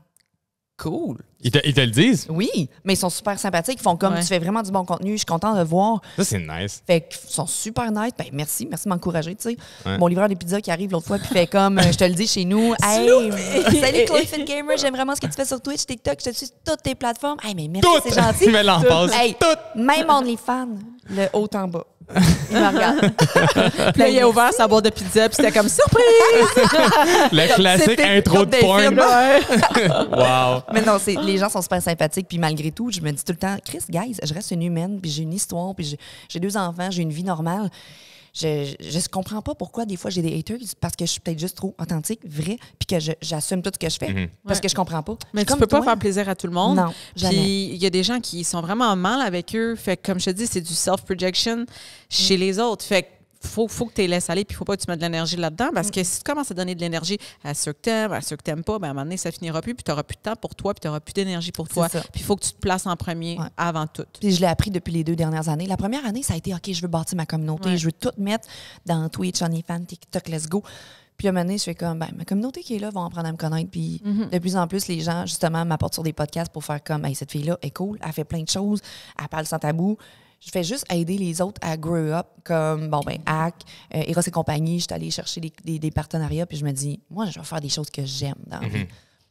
Cool. Ils te le disent? Oui, mais ils sont super sympathiques. Ils font comme tu fais vraiment du bon contenu, je suis contente de le voir. Ça, c'est nice. Fait qu'ils sont super nice. Ben, merci de m'encourager, tu sais. Mon livreur de pizza qui arrive l'autre fois, puis fait comme, je te le dis chez nous. Hey, salut Chloé Fit Gamer, j'aime vraiment ce que tu fais sur Twitch, TikTok, je te suis sur toutes tes plateformes. Hey, mais merci, c'est gentil. Mais l'emphase. Hey, même OnlyFans, le haut en bas. Il me regarde. Puis là, il a ouvert sa boîte de pizza, puis c'était comme surprise! Le classique intro de porn. Wow! Mais non, les gens sont super sympathiques, puis malgré tout, je me dis tout le temps, Chris, guys, je reste une humaine, puis j'ai une histoire, puis j'ai 2 enfants, j'ai une vie normale. Je comprends pas pourquoi des fois j'ai des haters parce que je suis peut-être juste trop authentique, vrai, puis que j'assume tout ce que je fais parce que je comprends pas. Mais tu peux pas faire plaisir à tout le monde. Non, jamais. Puis il y a des gens qui sont vraiment mal avec eux. Fait que, comme je te dis, c'est du self-projection chez les autres. Fait que faut que tu les laisses aller, puis il ne faut pas que tu mettes de l'énergie là-dedans, parce que si tu commences à donner de l'énergie à ceux que tu aimes, à ceux que tu n'aimes pas, ben à un moment donné, ça finira plus, puis tu n'auras plus de temps pour toi, puis tu n'auras plus d'énergie pour toi. Puis il faut que tu te places en premier avant tout. Puis je l'ai appris depuis les 2 dernières années. La première année, ça a été, OK, je veux bâtir ma communauté, je veux tout mettre dans Twitch, OnlyFans, TikTok, let's go. Puis à un moment donné, je fais comme, ma communauté qui est là va apprendre à me connaître. Puis de plus en plus, les gens, justement, m'apportent sur des podcasts pour faire comme, cette fille-là est cool, elle fait plein de choses, elle parle sans tabou. Je fais juste aider les autres à grow up, comme, Hack, Eros et compagnie. Je suis allée chercher des partenariats, puis je me dis, moi, je vais faire des choses que j'aime dans la vie.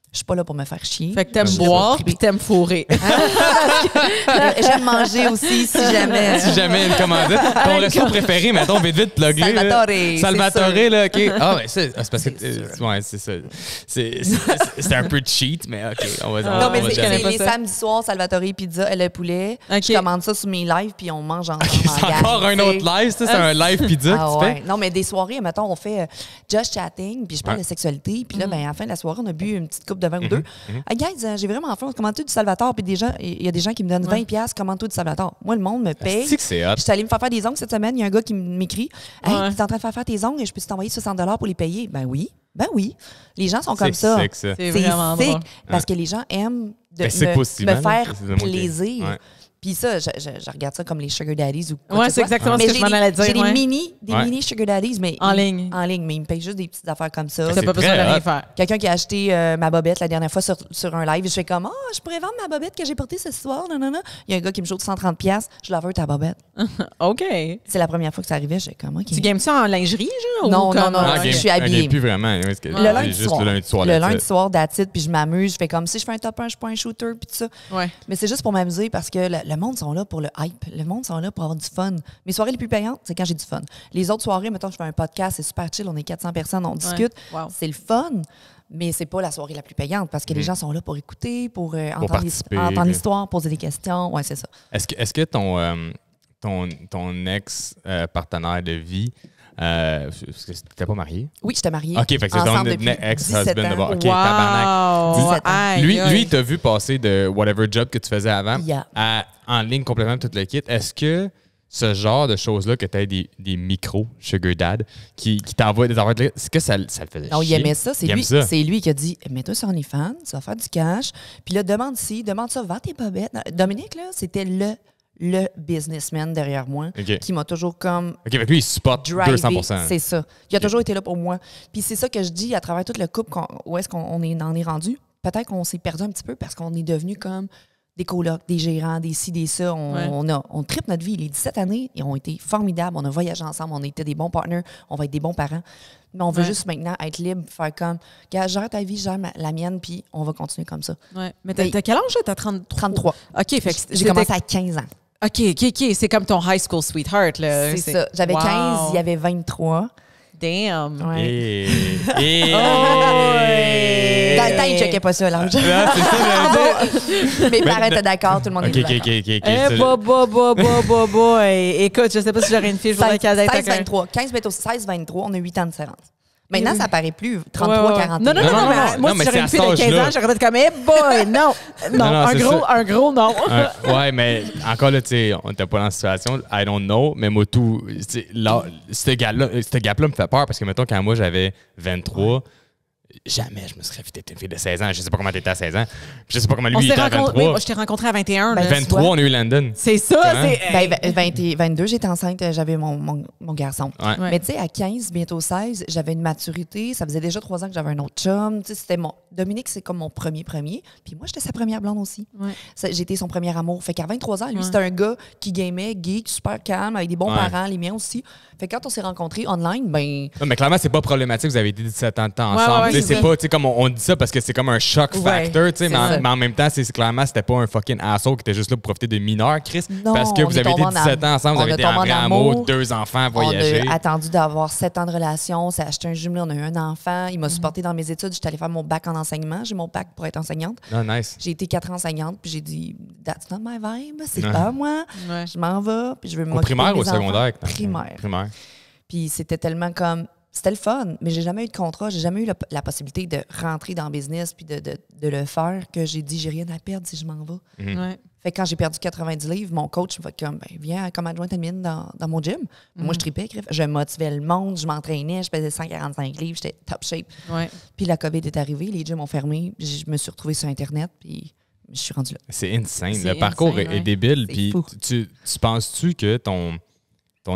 Je suis pas là pour me faire chier. Fait que t'aimes boire puis t'aimes fourrer. J'aime manger aussi, si jamais. Si jamais une commandite. Ton resto préféré, mettons, vite, plugger. Salvatore, là, OK. Ah, ouais, c'est parce que... ouais, c'est ça. C'est un peu cheat, mais OK, on va dire. Non, mais c'est les samedis soirs, Salvatore Pizza et le poulet. Je commande ça sur mes lives, puis on mange ensemble. C'est encore un autre live, ça? C'est un live pizza que tu fais? Non, mais des soirées, mettons, on fait just chatting, puis je parle de sexualité, puis là, à la fin de la soirée, on a bu une petite coupe de vin ou deux. Guys, j'ai vraiment faim, commande-toi du Salvatore, puis il y a des gens qui me donnent 20$, commande-toi du Salvatore. Moi, le monde me paye. C'est hot. Je suis allée me faire des ongles cette semaine, il y a un gars qui m'écrit, hey, tu es en train de faire tes ongles, je peux t'envoyer 60$ pour les payer? Ben oui. Les gens sont comme ça. C'est vraiment drôle. Parce que les gens aiment me faire plaisir. Puis ça, je regarde ça comme les sugar daddies ou quoi. Ouais, c'est exactement ce que je m'en allais dire. J'ai des mini sugar daddies, mais en ligne. Mais ils me payent juste des petites affaires comme ça. T'as pas besoin de rien faire. Quelqu'un qui a acheté ma bobette la dernière fois sur un live, je fais comme, je pourrais vendre ma bobette que j'ai portée ce soir. Non. Il y a un gars qui me joue 130$, je la veux ta bobette. OK. C'est la première fois que ça arrivait, je fais comme, OK. Tu games ça en lingerie, genre? Non, je suis habillée. Plus vraiment. Le lundi soir, that's it, puis je m'amuse. Je fais comme si je fais un top 1, je suis pas un shooter, puis tout ça. Ouais. Mais c'est juste pour m'amuser parce que le monde sont là pour le hype. Le monde sont là pour avoir du fun. Mes soirées les plus payantes, c'est quand j'ai du fun. Les autres soirées, mettons, je fais un podcast, c'est super chill, on est 400 personnes, on discute. Wow. C'est le fun, mais c'est pas la soirée la plus payante parce que les gens sont là pour écouter, pour entendre l'histoire, poser des questions. Ouais, c'est ça. Est-ce que ton ex-partenaire de vie, parce que t'étais pas marié? Oui, j'étais mariée. OK, fait que c'est ton ex-husband de bord. OK, tabarnak. Lui, il t'a vu passer de whatever job que tu faisais avant à en ligne complètement tout le kit. Est-ce que ce genre de choses-là, que tu as des micros sugar dad qui t'envoient des affaires, est-ce que ça le faisait chier? Non, il aimait ça. C'est lui qui a dit, mets-toi sur OnlyFans, tu vas faire du cash. Puis là, demande ça, vends tes bobettes. Dominique, là, c'était le businessman derrière moi qui m'a toujours comme OK, avec lui, il supporte 200%. C'est ça. Il a toujours été là pour moi. Puis c'est ça que je dis à travers tout le couple, où est-ce qu'on en est rendu. Peut-être qu'on s'est perdu un petit peu parce qu'on est devenu comme des colocs, des gérants, des ci, des ça. On tripe notre vie. Les 17 années, ils ont été formidables. On a voyagé ensemble. On était des bons partners. On va être des bons parents. Mais on veut juste maintenant être libre, faire comme, gère ta vie, gère la mienne, puis on va continuer comme ça. Ouais. Mais t'as quel âge? T'as 33? OK. Fait que j'ai commencé à 15 ans. OK. C'est comme ton high school sweetheart, là. C'est ça. J'avais 15, il y avait 23. Damn. Ouais. Dans le temps, il ne checkait pas ça, l'âge. Mes parents étaient d'accord, tout le monde était d'accord. Boy. Écoute, je sais pas si j'aurais une fille, je voudrais qu'elle ait 16-23. 15 bientôt 16-23, on a 8 ans de différence. Maintenant, ça paraît plus 33-41. Non, moi, si j'aurais une fille de 15 ans, j'aurais fait comme, hey boy, non, un gros non. Ouais, mais encore là, tu sais, on n'était pas dans la situation, I don't know, mais moi, tout, ce gap-là me fait peur parce que, mettons, quand moi, j'avais 23, jamais je me serais fait une fille de 16 ans. Je sais pas comment t'étais à 16 ans. Je sais pas comment lui il était à 23. Oui, moi, je t'ai rencontré à 21. 23, on a eu Landon. C'est ça. 22, j'étais enceinte, j'avais mon garçon. Ouais. Mais tu sais, à 15, bientôt 16, j'avais une maturité. Ça faisait déjà 3 ans que j'avais un autre chum. C'était Dominique, c'est comme mon premier. Puis moi, j'étais sa première blonde aussi. Ouais. J'étais son premier amour. Fait qu'à 23 ans, lui, c'était un gars qui gamait, geek, super calme, avec des bons parents, les miens aussi. Fait que quand on s'est rencontrés online, ben... Non, mais clairement, c'est pas problématique. Vous avez été 17 ans de temps ensemble. C'est pas, tu sais, comme on dit ça parce que c'est comme un shock factor, tu sais, mais en même temps, clairement, c'était pas un fucking asshole qui était juste là pour profiter de mineurs, Chris. Non, parce que vous avez été 17 ans ensemble, vous avez été en vrai amour, 2 enfants, voyager. On a attendu d'avoir 7 ans de relation, on s'est acheté un jumelé, on a eu un enfant. Il m'a supporté dans mes études. J'étais allée faire mon bac en enseignement. J'ai mon bac pour être enseignante. Oh, nice. J'ai été 4 ans enseignante, puis j'ai dit, that's not my vibe, c'est pas moi. Je m'en vais, puis je veux m'occuper de mes enfants. Au primaire ou au secondaire? Primaire. Puis c'était tellement comme... C'était le fun, mais j'ai jamais eu de contrat, j'ai jamais eu la possibilité de rentrer dans le business puis de le faire, que j'ai dit, j'ai rien à perdre si je m'en vais. Ouais. Fait que quand j'ai perdu 90 livres, mon coach me fait comme, ben, viens comme adjointe admin dans mon gym. Moi, je tripais, je motivais le monde, je m'entraînais, je pesais 145 livres, j'étais top shape. Ouais. Puis la COVID est arrivée, les gyms ont fermé, je me suis retrouvée sur Internet, puis je suis rendue là. C'est insane. C'est Le parcours insane, est débile. C'est Puis fou. tu penses-tu que ton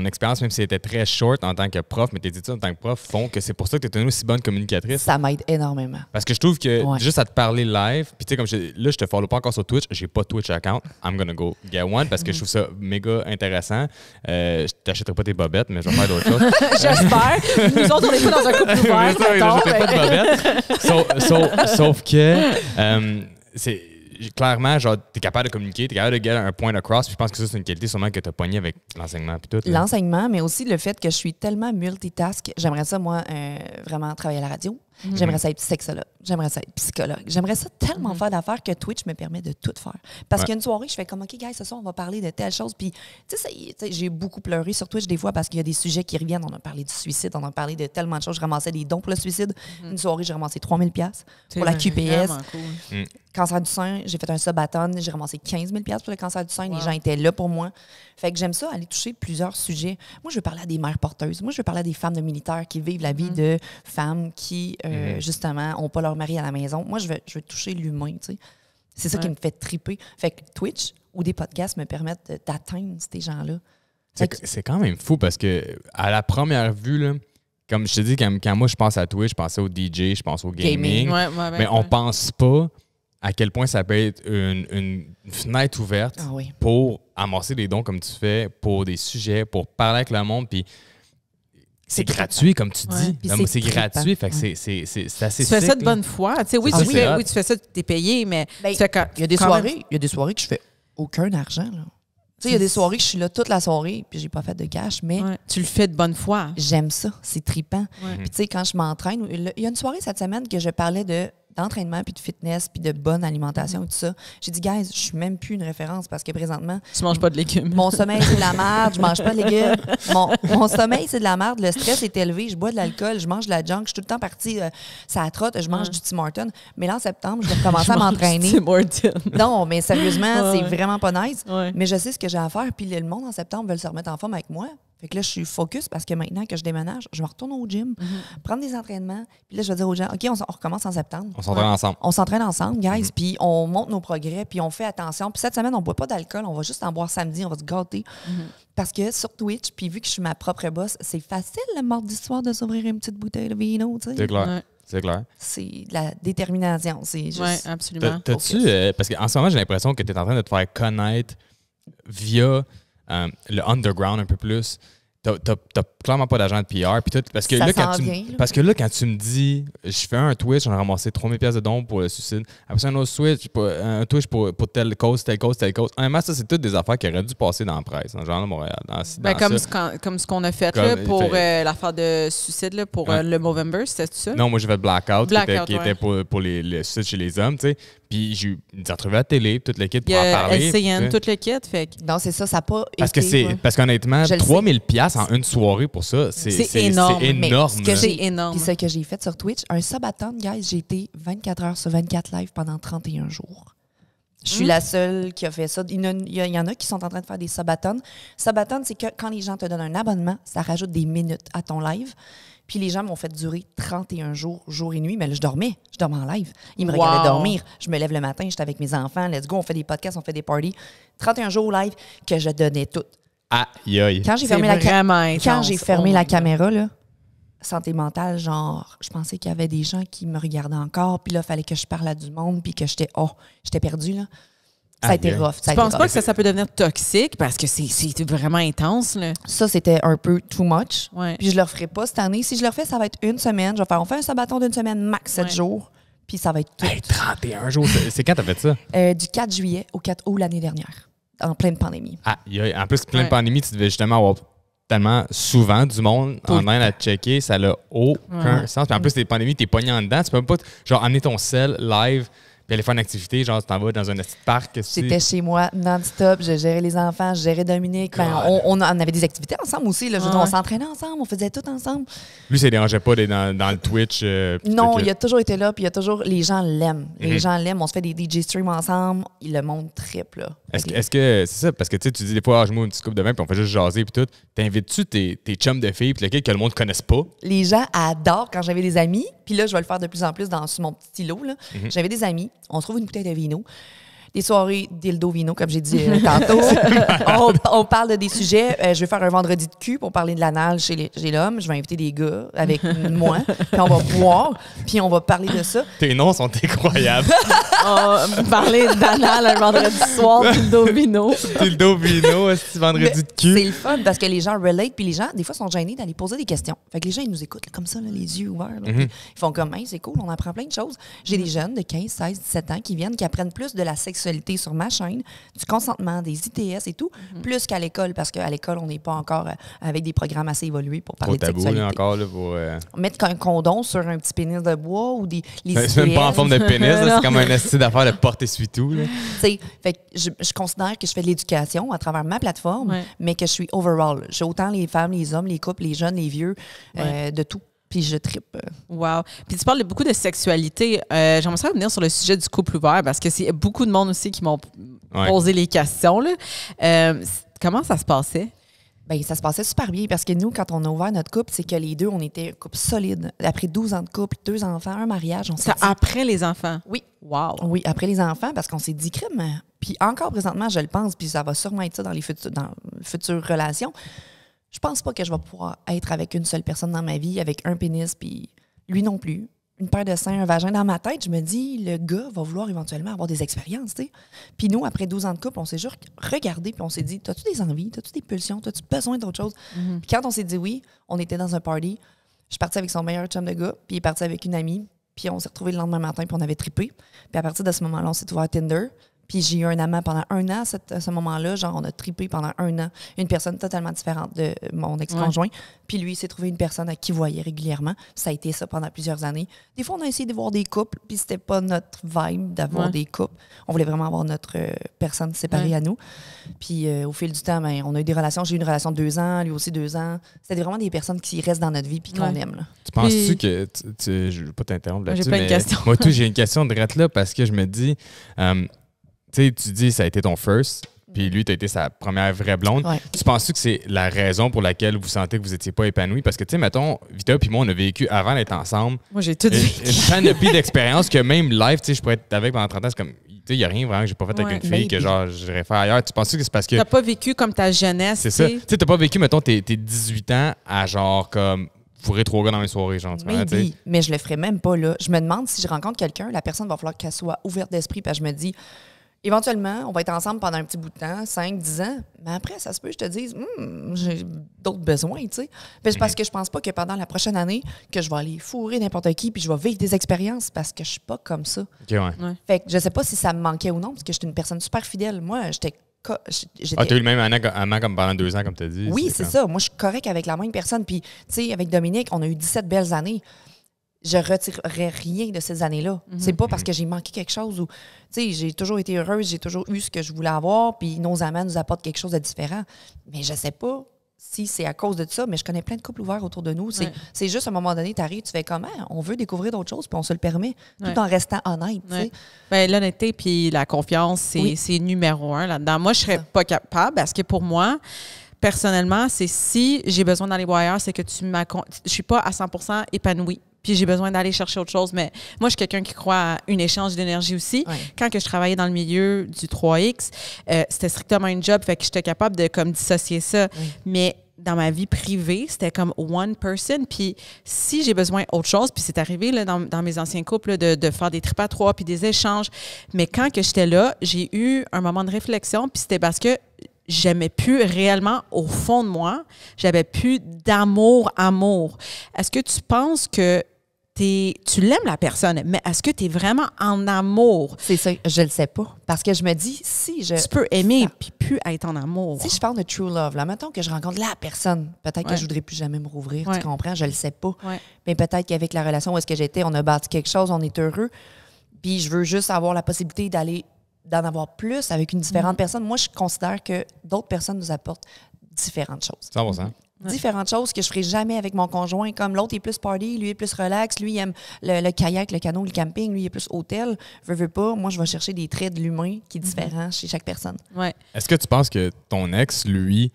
expérience, même si elle était très short en tant que prof, mais tes études en tant que prof, font que c'est pour ça que tu es une aussi bonne communicatrice? Ça m'aide énormément. Parce que je trouve que Ouais. juste à te parler live, puis tu sais, comme là, je te follow pas encore sur Twitch, j'ai pas de Twitch account, I'm gonna go get one parce que je trouve ça méga intéressant. Je t'achèterai pas tes bobettes, mais je vais faire d'autres choses. J'espère. Nous autres, on n'est pas dans un couple ouvert. C'est ça, mettons, j'achèterai pas de bobettes. Sauf que c'est clairement, genre, t'es capable de communiquer, t'es capable de get un point across, puis je pense que ça, c'est une qualité sûrement que t'as pogné avec l'enseignement puis tout. là. L'enseignement, mais aussi le fait que je suis tellement multitask. J'aimerais ça, moi, vraiment travailler à la radio. J'aimerais ça être sexologue. J'aimerais ça être psychologue. J'aimerais ça tellement faire d'affaires que Twitch me permet de tout faire. Parce Ouais. qu'une soirée, je fais comme, OK, guys, ce soir, on va parler de telle chose. Puis, tu sais, j'ai beaucoup pleuré sur Twitch des fois parce qu'il y a des sujets qui reviennent. On a parlé du suicide, on a parlé de tellement de choses. Je ramassais des dons pour le suicide. Une soirée, j'ai ramassé 3000$ pour la C'est QPS. vraiment cool. Cancer du sein, j'ai fait un subathon, j'ai ramassé 15 000$ pour le cancer du sein. Wow. Les gens étaient là pour moi. Fait que j'aime ça, aller toucher plusieurs sujets. Moi, je veux parler à des mères porteuses. Moi, je veux parler à des femmes de militaires qui vivent la vie de femmes qui, justement, n'ont pas leur mari à la maison. Moi, je veux toucher l'humain, tu sais. C'est ça qui me fait triper. Fait que Twitch ou des podcasts me permettent d'atteindre ces gens-là. Fait que- C'est quand même fou parce que à la première vue, là, comme je te dis, quand moi je pense à Twitch, je pense au DJ, je pense au gaming, Ouais, ouais, mais on pense pas à quel point ça peut être une fenêtre ouverte Ah oui. pour amorcer des dons comme tu fais, pour des sujets, pour parler avec le monde, puis c'est C'est gratuit, comme tu Ouais. dis. Puis Non, c'est mais c'est gratuit, fait que trippant. c'est assez Tu fais ça sick, de là. bonne foi. Tu sais, oui, Ah tu oui, fais, hot. oui, tu fais ça, t'es payé, mais Ben, tu fais quand- Il y a des quand soirées, même- il y a des soirées que je fais aucun argent, là. Tu sais, il y a des soirées que je suis là toute la soirée puis j'ai pas fait de cash, mais Ouais, tu le fais de bonne foi. j'aime ça, c'est trippant. Ouais. Puis tu sais, quand je m'entraîne, il y a une soirée cette semaine que je parlais d'entraînement puis de fitness puis de bonne alimentation et tout ça. J'ai dit, guys, je suis même plus une référence parce que présentement, Tu manges pas de légumes. mon sommeil, c'est de la merde, je mange pas de légumes. Mon sommeil, c'est de la merde, le stress est élevé, je bois de l'alcool, je mange de la junk, je suis tout le temps partie, ça trotte, je mange du Tim Hortons. Mais là, en septembre, je vais recommencer à m'entraîner. Tim Hortons. Non, mais sérieusement, c'est Ouais. vraiment pas nice. Ouais. Mais je sais ce que j'ai à faire. Puis le monde en septembre veut se remettre en forme avec moi. Fait que là, je suis focus parce que maintenant que je déménage, je me retourne au gym, prendre des entraînements. Puis là, je vais dire aux gens, OK, on recommence en septembre. On s'entraîne ensemble. On s'entraîne ensemble, guys, puis on monte nos progrès, puis on fait attention. Puis cette semaine, on ne boit pas d'alcool, on va juste en boire samedi, on va se gâter. Parce que sur Twitch, puis vu que je suis ma propre boss, c'est facile le mardi soir de s'ouvrir une petite bouteille de vino, tu C'est sais. clair. Ouais. C'est clair. C'est de la détermination, c'est juste... Oui, absolument. T'as-tu, parce qu'en ce moment, j'ai l'impression que tu es en train de te faire connaître via le underground un peu plus. T'as clairement pas d'agent de PR. Puis tout, parce que Ça là, quand s'en tu, vient, là. parce que là, quand tu me dis, je fais un Twitch, on a ramassé 3000$ de dons pour le suicide. Après ça, un autre Twitch, un Twitch pour telle cause, telle cause, telle cause. Honnêtement, ça, c'est toutes des affaires qui auraient dû passer dans la presse, dans le Journal de Montréal. Ben, comme ce qu'on a fait là, Comme- pour fait- l'affaire de suicide, là, pour Ouais. le Movember, c'était ça? Non, moi, j'ai fait Blackout, Blackout, qui ouais. était pour les suicides chez les hommes, tu sais. Puis j'ai eu des entrevues à la télé, toute l'équipe Il y pour en a parler. LCN, tu sais. tout le kit. Fait que Non, c'est ça, ça n'a pas Parce que été... ouais. parce qu'honnêtement, Je le 3000$ en une soirée pour ça, c'est énorme. C'est Mais énorme. ce que là. c'est j'ai- énorme. Puis ce que j'ai fait sur Twitch, un subathon, guys, j'ai été 24 heures sur 24 live pendant 31 jours. Je suis la seule qui a fait ça. Il y en a qui sont en train de faire des subathons. Subathon, c'est que quand les gens te donnent un abonnement, ça rajoute des minutes à ton live. Puis les gens m'ont fait durer 31 jours, jour et nuit. Mais là, je dormais en live. Ils me Wow. regardaient dormir. Je me lève le matin, j'étais avec mes enfants. Let's go, on fait des podcasts, on fait des parties. 31 jours live que je donnais tout. Aïe, aïe. Quand j'ai C'est fermé la vraiment intense. quand j'ai fermé Oh la my God. caméra, là, santé mentale, genre, je pensais qu'il y avait des gens qui me regardaient encore, puis là, il fallait que je parle à du monde, puis que j'étais perdue, là. Ça a Aïe, été aïe. rough. Je pense pas que ça peut devenir toxique parce que c'est vraiment intense. Là. Ça, c'était un peu too much. Ouais. Puis je le referai pas cette année. Si je le refais, ça va être une semaine. On fait un sabaton d'une semaine, max 7 Ouais. jours, puis ça va être tout. Hey, 31 jours. C'est quand t'as fait ça? Du 4 juillet au 4 août l'année dernière, en pleine pandémie. Aïe, aïe. En plus, plein de Ouais. pandémie, tu devais justement avoir tellement souvent du monde Tout en le train à checker. Ça n'a aucun Ouais. sens. Puis en plus, les pandémies, t'es pogné en dedans. Tu peux même pas, genre, amener ton sel live. Puis aller faire une activité, genre, tu t'en vas dans un petit parc. J'étais chez moi non-stop, je gérais les enfants, je gérais Dominique. On avait des activités ensemble aussi. Là. On s'entraînait ensemble, on faisait tout ensemble. Lui, ça ne dérangeait pas d'être dans le Twitch? Non, il a toujours été là, puis les gens l'aiment. Les gens l'aiment. On se fait des DJ streams ensemble. Il le monde triple. Est-ce que c'est ça? Parce que tu dis des fois, je mets une petite coupe de vin, puis on fait juste jaser, puis tout. T'invites-tu tes chums de filles, puis lesquels que le monde ne connaisse pas? Les gens adorent quand j'avais des amis. Puis là, je vais le faire de plus en plus sur mon petit stylo. Là. J'avais des amis. On se trouve une bouteille de vino. Des soirées dildo vino, comme j'ai dit tantôt. on parle de des sujets. Je vais faire un vendredi de cul pour parler de l'anal chez l'homme. Je vais inviter des gars avec moi. Puis on va boire. Puis on va parler de ça. Tes noms sont incroyables. Parler d'anal un vendredi soir, dildo vino. Dildo vino, c'est vendredi de cul. C'est le fun parce que les gens relate. Puis les gens, des fois, sont gênés d'aller poser des questions. Fait que les gens, ils nous écoutent là, comme ça, là, les yeux ouverts. Là, ils font comme, hey, c'est cool, on apprend plein de choses. J'ai des jeunes de 15, 16, 17 ans qui viennent, qui apprennent plus de la sexualité sur ma chaîne, du consentement, des ITS et tout, plus qu'à l'école, parce qu'à l'école, on n'est pas encore avec des programmes assez évolués pour parler de sexualité. Là, encore, là, pour, mettre un condom sur un petit pénis de bois ou les c'est même pas en forme de pénis, c'est comme un esti d'affaire de porte-essuie-tout. Fait que je considère que je fais de l'éducation à travers ma plateforme, mais que je suis overall. J'ai autant les femmes, les hommes, les couples, les jeunes, les vieux, de tout. Puis je trippe. Wow. Puis tu parles beaucoup de sexualité. J'aimerais ça revenir sur le sujet du couple ouvert parce que c'est beaucoup de monde aussi qui m'ont posé les questions. Là. Comment ça se passait? Bien, ça se passait super bien parce que nous, quand on a ouvert notre couple, c'est que les deux, on était un couple solide. Après 12 ans de couple, 2 enfants, un mariage, on s'est dit... Après les enfants? Oui. Wow. Oui, après les enfants, parce qu'on s'est dit, crime. Puis encore présentement, je le pense, puis ça va sûrement être ça dans les futures relations. Je pense pas que je vais pouvoir être avec une seule personne dans ma vie, avec un pénis, puis lui non plus. Une paire de seins, un vagin. Dans ma tête, je me dis, le gars va vouloir éventuellement avoir des expériences, tu sais. Puis nous, après 12 ans de couple, on s'est juste regardé, puis on s'est dit, t'as-tu des envies, t'as-tu des pulsions, t'as-tu besoin d'autre chose? Puis quand on s'est dit oui, on était dans un party. Je suis partie avec son meilleur chum de gars, puis il est parti avec une amie. Puis on s'est retrouvés le lendemain matin, puis on avait trippé. Puis à partir de ce moment-là, on s'est ouvert Tinder. Puis j'ai eu un amant pendant 1 an à ce moment-là. Genre, on a trippé pendant 1 an. Une personne totalement différente de mon ex-conjoint. Puis lui, il s'est trouvé une personne à qui il voyait régulièrement. Ça a été ça pendant plusieurs années. Des fois, on a essayé de voir des couples, puis c'était pas notre vibe d'avoir des couples. On voulait vraiment avoir notre personne séparée à nous. Puis au fil du temps, ben, on a eu des relations. J'ai eu une relation de 2 ans, lui aussi 2 ans. C'était vraiment des personnes qui restent dans notre vie puis qu'on aime. Là. Tu penses-tu que... je ne veux pas t'interrompre là-dessus, mais moi, j'ai une question de là parce que je me dis... tu sais, tu dis ça a été ton first, puis lui, tu as été sa première vraie blonde. Ouais. Tu penses-tu que c'est la raison pour laquelle vous sentez que vous n'étiez pas épanoui? Parce que, tu sais, mettons, Vita puis moi, on a vécu, avant d'être ensemble, moi, j'ai tout vécu. Une panoplie d'expériences que même live, tu sais, je pourrais être avec pendant 30 ans, c'est comme, tu sais, il n'y a rien vraiment que j'ai pas fait avec une fille que, genre, j'irais faire ailleurs. Tu penses que c'est parce que... T'as pas vécu comme ta jeunesse, c'est ça. Tu sais, t'as pas vécu, mettons, tes 18 ans à, genre, comme... fourrer 3 gars dans mes soirées, genre. Mais je le ferais même pas, là. Je me demande si je rencontre quelqu'un, la personne va falloir qu'elle soit ouverte d'esprit, puis je me dis... Éventuellement, on va être ensemble pendant un petit bout de temps, 5, 10 ans. Mais après, ça se peut, je te dise, j'ai d'autres besoins, tu sais. C'est parce que je pense pas que pendant la prochaine année, que je vais aller fourrer n'importe qui puis je vais vivre des expériences parce que je suis pas comme ça. Okay, ouais. Fait que je sais pas si ça me manquait ou non, parce que j'étais une personne super fidèle. Moi, j'étais... t'as eu le même amant comme pendant 2 ans, comme tu as dit. Oui, c'est ça. Moi, je suis correcte avec la même personne. Puis, tu sais, avec Dominique, on a eu 17 belles années. Je retirerais rien de ces années-là. C'est pas parce que j'ai manqué quelque chose ou... Tu sais, j'ai toujours été heureuse, j'ai toujours eu ce que je voulais avoir, puis nos amants nous apportent quelque chose de différent. Mais je sais pas si c'est à cause de ça, mais je connais plein de couples ouverts autour de nous. C'est juste, à un moment donné, tu arrives, tu fais comment? On veut découvrir d'autres choses, puis on se le permet, tout en restant honnête, tu sais. Bien, l'honnêteté puis la confiance, c'est numéro 1 là-dedans. Moi, je serais pas capable, parce que pour moi... Personnellement, c'est si j'ai besoin d'aller voir ailleurs, c'est que je suis pas à 100% épanouie. Puis j'ai besoin d'aller chercher autre chose. Mais moi, je suis quelqu'un qui croit à un échange d'énergie aussi. Ouais. Quand que je travaillais dans le milieu du 3X, c'était strictement un job, fait que j'étais capable de comme dissocier ça. Mais dans ma vie privée, c'était comme one person. Puis si j'ai besoin d'autre chose, puis c'est arrivé là, dans mes anciens couples là, de faire des trips à 3 puis des échanges. Mais quand que j'étais là, j'ai eu un moment de réflexion, puis c'était parce que j'aimais plus réellement, au fond de moi, j'avais plus d'amour. Est-ce que tu penses que tu l'aimes la personne, mais est-ce que tu es vraiment en amour? C'est ça, je le sais pas. Parce que je me dis, si je... Tu peux aimer puis plus être en amour. Si je parle de true love, là, mettons que je rencontre la personne, peut-être que je voudrais plus jamais me rouvrir, tu comprends? Je le sais pas. Mais peut-être qu'avec la relation où est-ce que j'étais, on a bâti quelque chose, on est heureux. Puis je veux juste avoir la possibilité d'en avoir plus avec une différente personne. Moi, je considère que d'autres personnes nous apportent différentes choses. 100%. Différentes choses que je ferai jamais avec mon conjoint. Comme l'autre est plus party, lui est plus relax, lui il aime le kayak, le canot, le camping, lui il est plus hôtel. Veux pas, moi je vais chercher des traits de l'humain qui est différent chez chaque personne. Ouais. Est-ce que tu penses que ton ex, lui,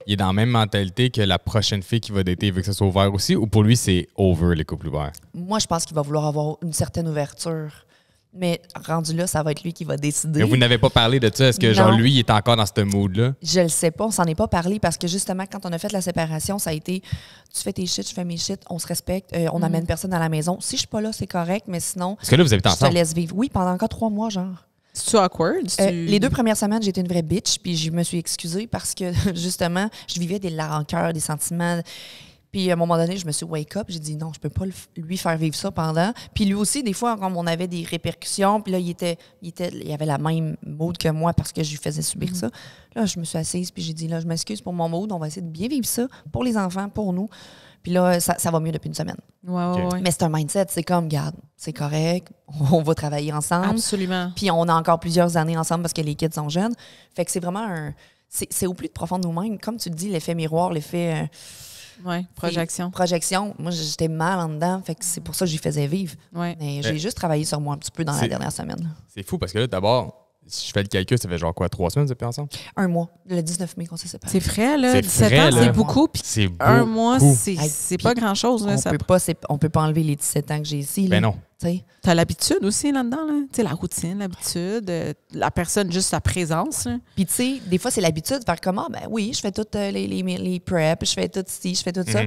il est dans la même mentalité que la prochaine fille qui va dater, il veut que ça soit ouvert aussi, ou pour lui c'est over les couples ouverts? Moi je pense qu'il va vouloir avoir une certaine ouverture. Mais rendu là, ça va être lui qui va décider. Mais vous n'avez pas parlé de ça? Est-ce que genre lui, il est encore dans ce mood-là? Je le sais pas, on s'en est pas parlé parce que justement, quand on a fait la séparation, ça a été tu fais tes shit, je fais mes shit, on se respecte, on amène personne à la maison. Si je suis pas là, c'est correct, mais sinon. Est-ce que là, vous habitez ensemble? Je te laisse vivre. Oui, pendant encore 3 mois, genre. C'est-tu awkward? Les 2 premières semaines, j'étais une vraie bitch, puis je me suis excusée parce que justement, je vivais de la rancœur, des sentiments. Puis à un moment donné, je me suis wake up, j'ai dit non, je peux pas lui faire vivre ça pendant. Puis lui aussi, des fois, comme on avait des répercussions, puis là, il avait la même mood que moi parce que je lui faisais subir ça. Là, je me suis assise, puis j'ai dit là, je m'excuse pour mon mood, on va essayer de bien vivre ça pour les enfants, pour nous. Puis là, ça va mieux depuis une semaine. Ouais. Mais c'est un mindset, c'est comme, regarde, c'est correct, on va travailler ensemble. Absolument. Puis on a encore plusieurs années ensemble parce que les kids sont jeunes. Fait que c'est vraiment c'est au plus profond de nous-mêmes. Comme tu le dis, l'effet miroir, l'effet... Oui, projection. Projection. Moi, j'étais mal en dedans, fait que c'est pour ça que j'y faisais vivre. Ouais. Mais j'ai juste travaillé sur moi un petit peu dans la dernière semaine. C'est fou parce que là, d'abord, si je fais le calcul, ça fait genre quoi, 3 semaines depuis ensemble? 1 mois. Le 19 mai qu'on s'est séparés. C'est frais, là. C'est 17 frais, ans, là. c'est beaucoup. Puis C'est beau. 1 mois, c'est pas grand-chose. Là, on peut pas enlever les 17 ans que j'ai ici. Ben non. T'as l'habitude aussi là-dedans, là. Tu sais, la routine, l'habitude, la personne, juste sa présence. Là. Puis, tu sais, des fois, c'est l'habitude de faire comment? Ben oui, je fais toutes les preps, je fais tout ci, je fais tout ça.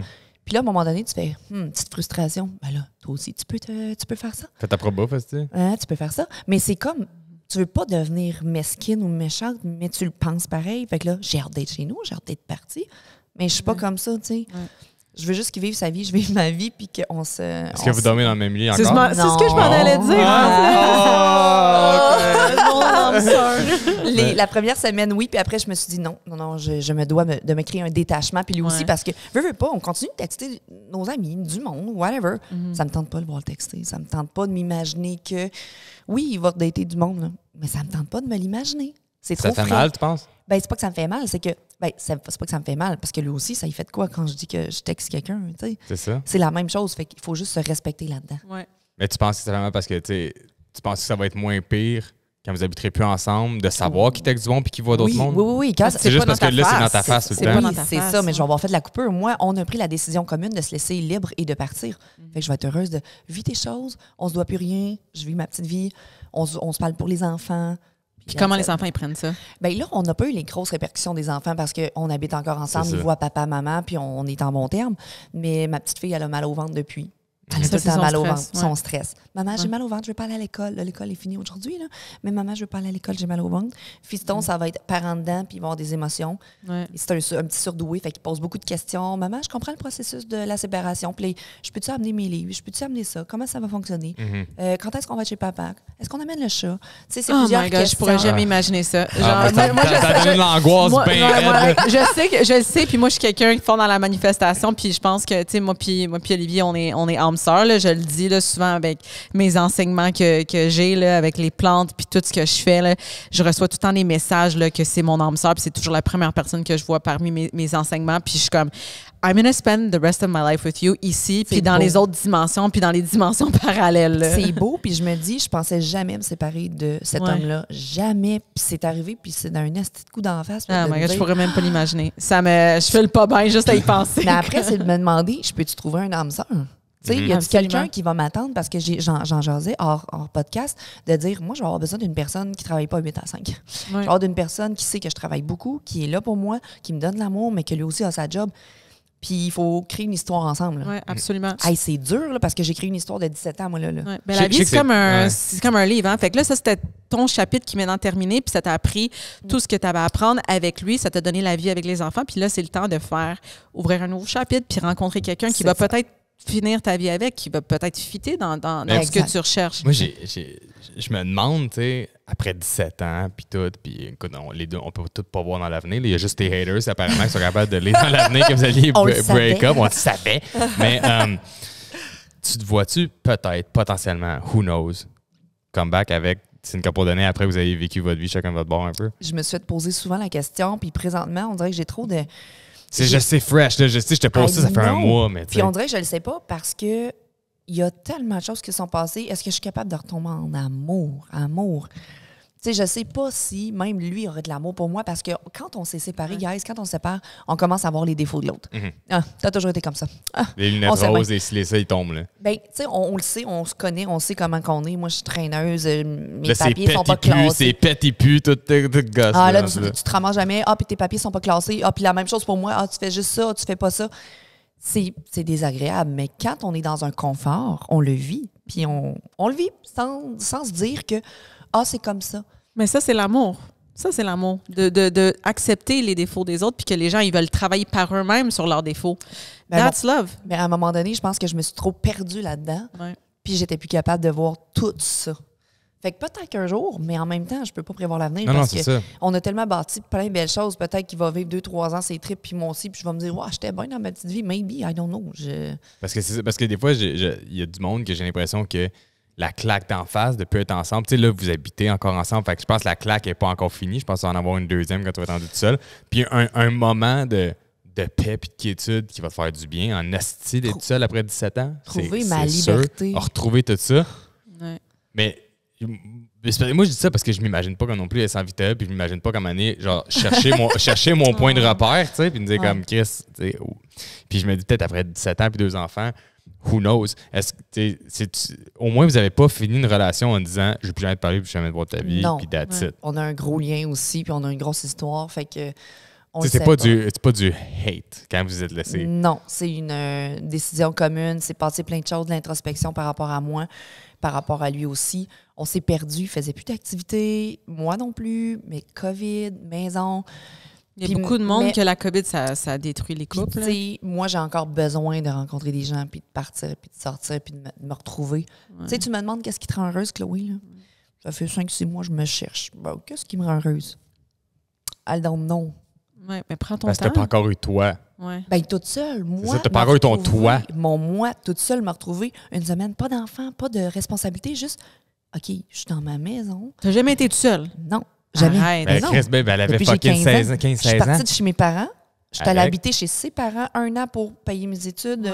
Puis là, à un moment donné, tu fais petite frustration. Ben là, toi aussi, tu peux faire ça. Fais ta propre bouffe, tu peux faire ça. Mais c'est comme, tu veux pas devenir mesquine ou méchante, mais tu le penses pareil. Fait que là, j'ai hâte d'être chez nous, j'ai hâte d'être partie. Mais je suis pas comme ça, tu sais. Je veux juste qu'il vive sa vie, je vive ma vie, puis qu'on se... Est-ce que vous dormez dans le même lit encore? C'est ce que je m'en allais dire. La première semaine, oui, puis après, je me suis dit non, je me dois de me créer un détachement. Puis lui aussi, parce que, veux pas, on continue de texter nos amis, du monde, whatever. Ça me tente pas de voir le texter. Ça me tente pas de m'imaginer que, oui, il va dater du monde, là, mais ça me tente pas de me l'imaginer. C'est trop Ça fait mal, tu penses? Ben, c'est pas que ça me fait mal, c'est que... Ben, c'est pas que ça me fait mal, parce que lui aussi, ça y fait de quoi quand je dis que je texte quelqu'un, tu sais? C'est ça. C'est la même chose, fait qu'il faut juste se respecter là-dedans. Ouais. Mais tu penses que ça fait mal parce que, tu penses que ça va être moins pire quand vous habiterez plus ensemble, de savoir qui texte du monde puis qui voit d'autres mondes? Oui. C'est juste parce que là, c'est dans ta face tout le temps. Oui, c'est ça, mais je vais avoir fait de la coupure. Moi, on a pris la décision commune de se laisser libre et de partir. Fait que je vais être heureuse de vivre tes choses, on se doit plus rien, je vis ma petite vie, on se parle pour les enfants. Puis comment les enfants ils prennent ça? Bien là, on n'a pas eu les grosses répercussions des enfants parce qu'on habite encore ensemble, ils voient papa, maman, puis on est en bon terme. Mais ma petite fille, elle a mal au ventre depuis. Elle a tout le temps mal au ventre, son stress. Maman, j'ai mal au ventre, je veux pas aller à l'école. Là, l'école est finie aujourd'hui, là. Mais maman, je veux pas aller à l'école, j'ai mal au ventre. Fiston, ça va être parent dedans, puis il va avoir des émotions. C'est un petit surdoué, fait qu'il pose beaucoup de questions. Maman, je comprends le processus de la séparation. Puis je peux-tu amener mes livres? Je peux-tu amener ça? Comment ça va fonctionner? Quand est-ce qu'on va chez papa? Est-ce qu'on amène le chat? Tu sais, c'est plusieurs questions. Je pourrais jamais imaginer ça. Ça donne l'angoisse bien. Je le sais, puis moi, je suis quelqu'un qui fond dans la manifestation, puis je pense que, tu sais, moi puis Olivier, on est âme sœur, là, je le dis là, souvent avec mes enseignements que j'ai, là, avec les plantes, puis tout ce que je fais, là, je reçois tout le temps des messages là, que c'est mon âme sœur, puis c'est toujours la première personne que je vois parmi mes enseignements, puis je suis comme, I'm gonna spend the rest of my life with you ici, puis dans les autres dimensions, puis dans les dimensions parallèles. Là. C'est beau, puis je me dis, je pensais jamais me séparer de cet homme-là. Jamais. Puis c'est arrivé, puis c'est d'un esti de coup d'en face. Je pourrais même pas l'imaginer. Je fais le pas bien juste à y penser. Mais après, c'est de me demander, je peux-tu trouver un âme sœur? Il y a quelqu'un qui va m'attendre parce que j'en jasais hors podcast de dire, moi, je vais avoir besoin d'une personne qui ne travaille pas 8 à 5. Je vais avoir d'une personne qui sait que je travaille beaucoup, qui est là pour moi, qui me donne l'amour, mais que lui aussi a sa job. Puis il faut créer une histoire ensemble. Oui, absolument. Hey, c'est dur là, parce que j'ai créé une histoire de 17 ans, moi. Là. Ouais. Ben, la vie, c'est comme un livre. Hein? Fait que là, ça, c'était ton chapitre qui est maintenant terminé, puis ça t'a appris tout ce que tu avais à apprendre avec lui. Ça t'a donné la vie avec les enfants. Puis là, c'est le temps de ouvrir un nouveau chapitre, puis rencontrer quelqu'un qui va peut-être finir ta vie avec, qui va peut-être fitter dans ce que tu recherches. Moi, je me demande, tu sais, après 17 ans, puis tout, puis écoute, les deux, on peut tout pas voir dans l'avenir. Il y a juste tes haters, apparemment, qui sont capables de lire dans l'avenir que vous alliez break up. On le savait. Mais tu te vois-tu peut-être, potentiellement, who knows, comeback avec une couple d'années après que vous avez vécu votre vie chacun de votre bord un peu? Je me suis fait poser souvent la question, puis présentement, on dirait que j'ai trop de... Je sais fresh, là, je sais, je te pose ça fait un mois, mais puis on dirait que je le sais pas parce que il y a tellement de choses qui sont passées. Est-ce que je suis capable de retomber en amour? Tu sais, je sais pas si même lui aurait de l'amour pour moi parce que quand on s'est séparés, guys, quand on se sépare, on commence à voir les défauts de l'autre. Ah, t'as toujours été comme ça. Ah, les lunettes roses, les ça, ils tombent, là. Ben, tu sais, on le sait, on se connaît, on sait comment qu'on est. Moi, je suis traîneuse, mes là, papiers sont pas classés. C'est petit pu, tout gosse. Ah, là, tu te ramasses jamais. Ah, puis tes papiers sont pas classés. Ah, puis la même chose pour moi. Ah, tu fais juste ça, tu fais pas ça. C'est désagréable. Mais quand on est dans un confort, on le vit. Puis on le vit sans se dire que, ah, c'est comme ça. Mais ça, c'est l'amour. Ça, c'est l'amour. De accepter les défauts des autres puis que les gens, ils veulent travailler par eux-mêmes sur leurs défauts. That's love. Mais à un moment donné, je pense que je me suis trop perdue là-dedans. Ouais. Puis j'étais plus capable de voir tout ça. Fait que peut-être qu'un jour, mais en même temps, je peux pas prévoir l'avenir parce que on a tellement bâti plein de belles choses. Peut-être qu'il va vivre 2-3 ans ses trips, puis moi aussi, puis je vais me dire, ouais, j'étais bien dans ma petite vie. Maybe, I don't know. Parce que des fois, il y a du monde que j'ai l'impression que la claque d'en face de plus être ensemble. Tu sais, là, vous habitez encore ensemble. Fait que je pense que la claque n'est pas encore finie. Je pense qu'il va en avoir une deuxième quand tu vas être rendu tout seul. Puis un moment de paix et de quiétude qui va te faire du bien en esti d'être seul après 17 ans. Trouver ma liberté. Retrouver tout ça. Ouais. Mais moi, je dis ça parce que je m'imagine pas comme non plus être sans Vita, puis je m'imagine pas comme année, genre, chercher mon point de repère, tu sais, puis me dire comme Chris, tu sais. Puis je me dis peut-être après 17 ans puis 2 enfants, who knows? Est-ce que au moins vous n'avez pas fini une relation en disant je ne vais plus jamais te parler, puis je vais jamais te voir ta vie, puis that's it. On a un gros lien aussi, puis on a une grosse histoire, fait que c'est pas du hate quand vous êtes laissés. Non, c'est une décision commune, c'est passé plein de choses, de l'introspection par rapport à moi, par rapport à lui aussi. On s'est perdu, il faisait plus d'activité, moi non plus, mais COVID, maison. Il y a beaucoup de monde que la COVID, ça détruit les couples. Moi, j'ai encore besoin de rencontrer des gens, puis de partir, puis de sortir, puis de me retrouver. Ouais. Tu me demandes qu'est-ce qui te rend heureuse, Chloé? Là? Ça fait 5-6 mois, je me cherche. Bon, qu'est-ce qui me rend heureuse? I don't know. Oui, mais prends ton temps. Parce que t'as pas encore eu toi. Ouais. Ben, toute seule. Moi, t'as pas encore eu ton toi. Mon moi, toute seule, me retrouver une semaine, pas d'enfant, pas de responsabilité, juste, OK, je suis dans ma maison. T'as jamais été toute seule? Non. Jamais. Arrête. Chris, elle avait fucking 15 ans. Je suis partie de chez mes parents. J'étais allée habiter chez ses parents 1 an pour payer mes études.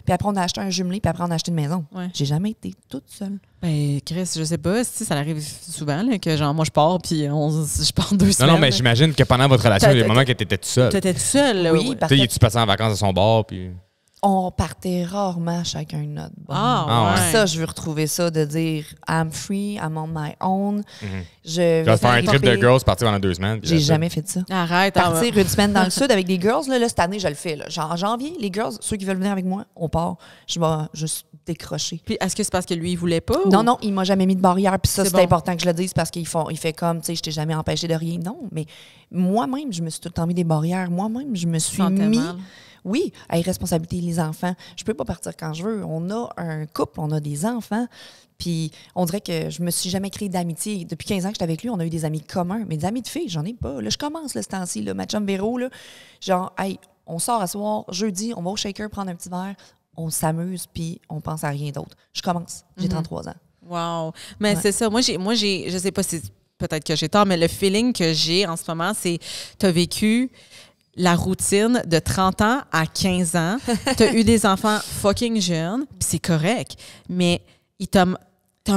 Puis après, on a acheté un jumelé, puis après, on a acheté une maison. Ouais. J'ai jamais été toute seule. Ben, Chris, je sais pas, si ça arrive souvent, là, que genre, moi, je pars, puis je pars 2 semaines. Non, mais j'imagine que pendant votre relation, il y a des moments que tu étais toute seule. Tu étais toute seule, là. Oui, tu sais, tu passais en vacances à son bord, puis... On partait rarement chacun de notre bord. Ouais. Ça, je veux retrouver ça, de dire I'm free, I'm on my own. Je vais faire un trip de girls, partir pendant 2 semaines. J'ai jamais fait ça. Arrête. Partir une semaine dans le sud avec des girls, là, cette année, je le fais. Là. Genre, en janvier, les girls, ceux qui veulent venir avec moi, on part. Je vais juste décrocher. Puis est-ce que c'est parce que lui, il voulait pas? Non, il m'a jamais mis de barrière. Puis ça, c'est important que je le dise parce qu'il fait comme, tu sais, je t'ai jamais empêché de rien. Non, mais moi-même, je me suis tout le temps mis des barrières. Moi-même, je me suis mis... Mal. Oui, avec responsabilité, les enfants. Je peux pas partir quand je veux. On a un couple, on a des enfants. Puis on dirait que je me suis jamais créé d'amitié. Depuis 15 ans que j'étais avec lui, on a eu des amis communs. Mais des amis de filles, j'en ai pas. Là, je commence ce temps-ci. Ma chum Véro, là, genre, hey, on sort à soir, jeudi, on va au shaker prendre un petit verre, on s'amuse, puis on pense à rien d'autre. Je commence. J'ai 33 ans. Wow. Mais c'est ça. Moi, j'ai, je sais pas si peut-être que j'ai tort, mais le feeling que j'ai en ce moment, c'est tu as vécu la routine de 30 ans à 15 ans. Tu as eu des enfants fucking jeunes, puis c'est correct. Mais il t'a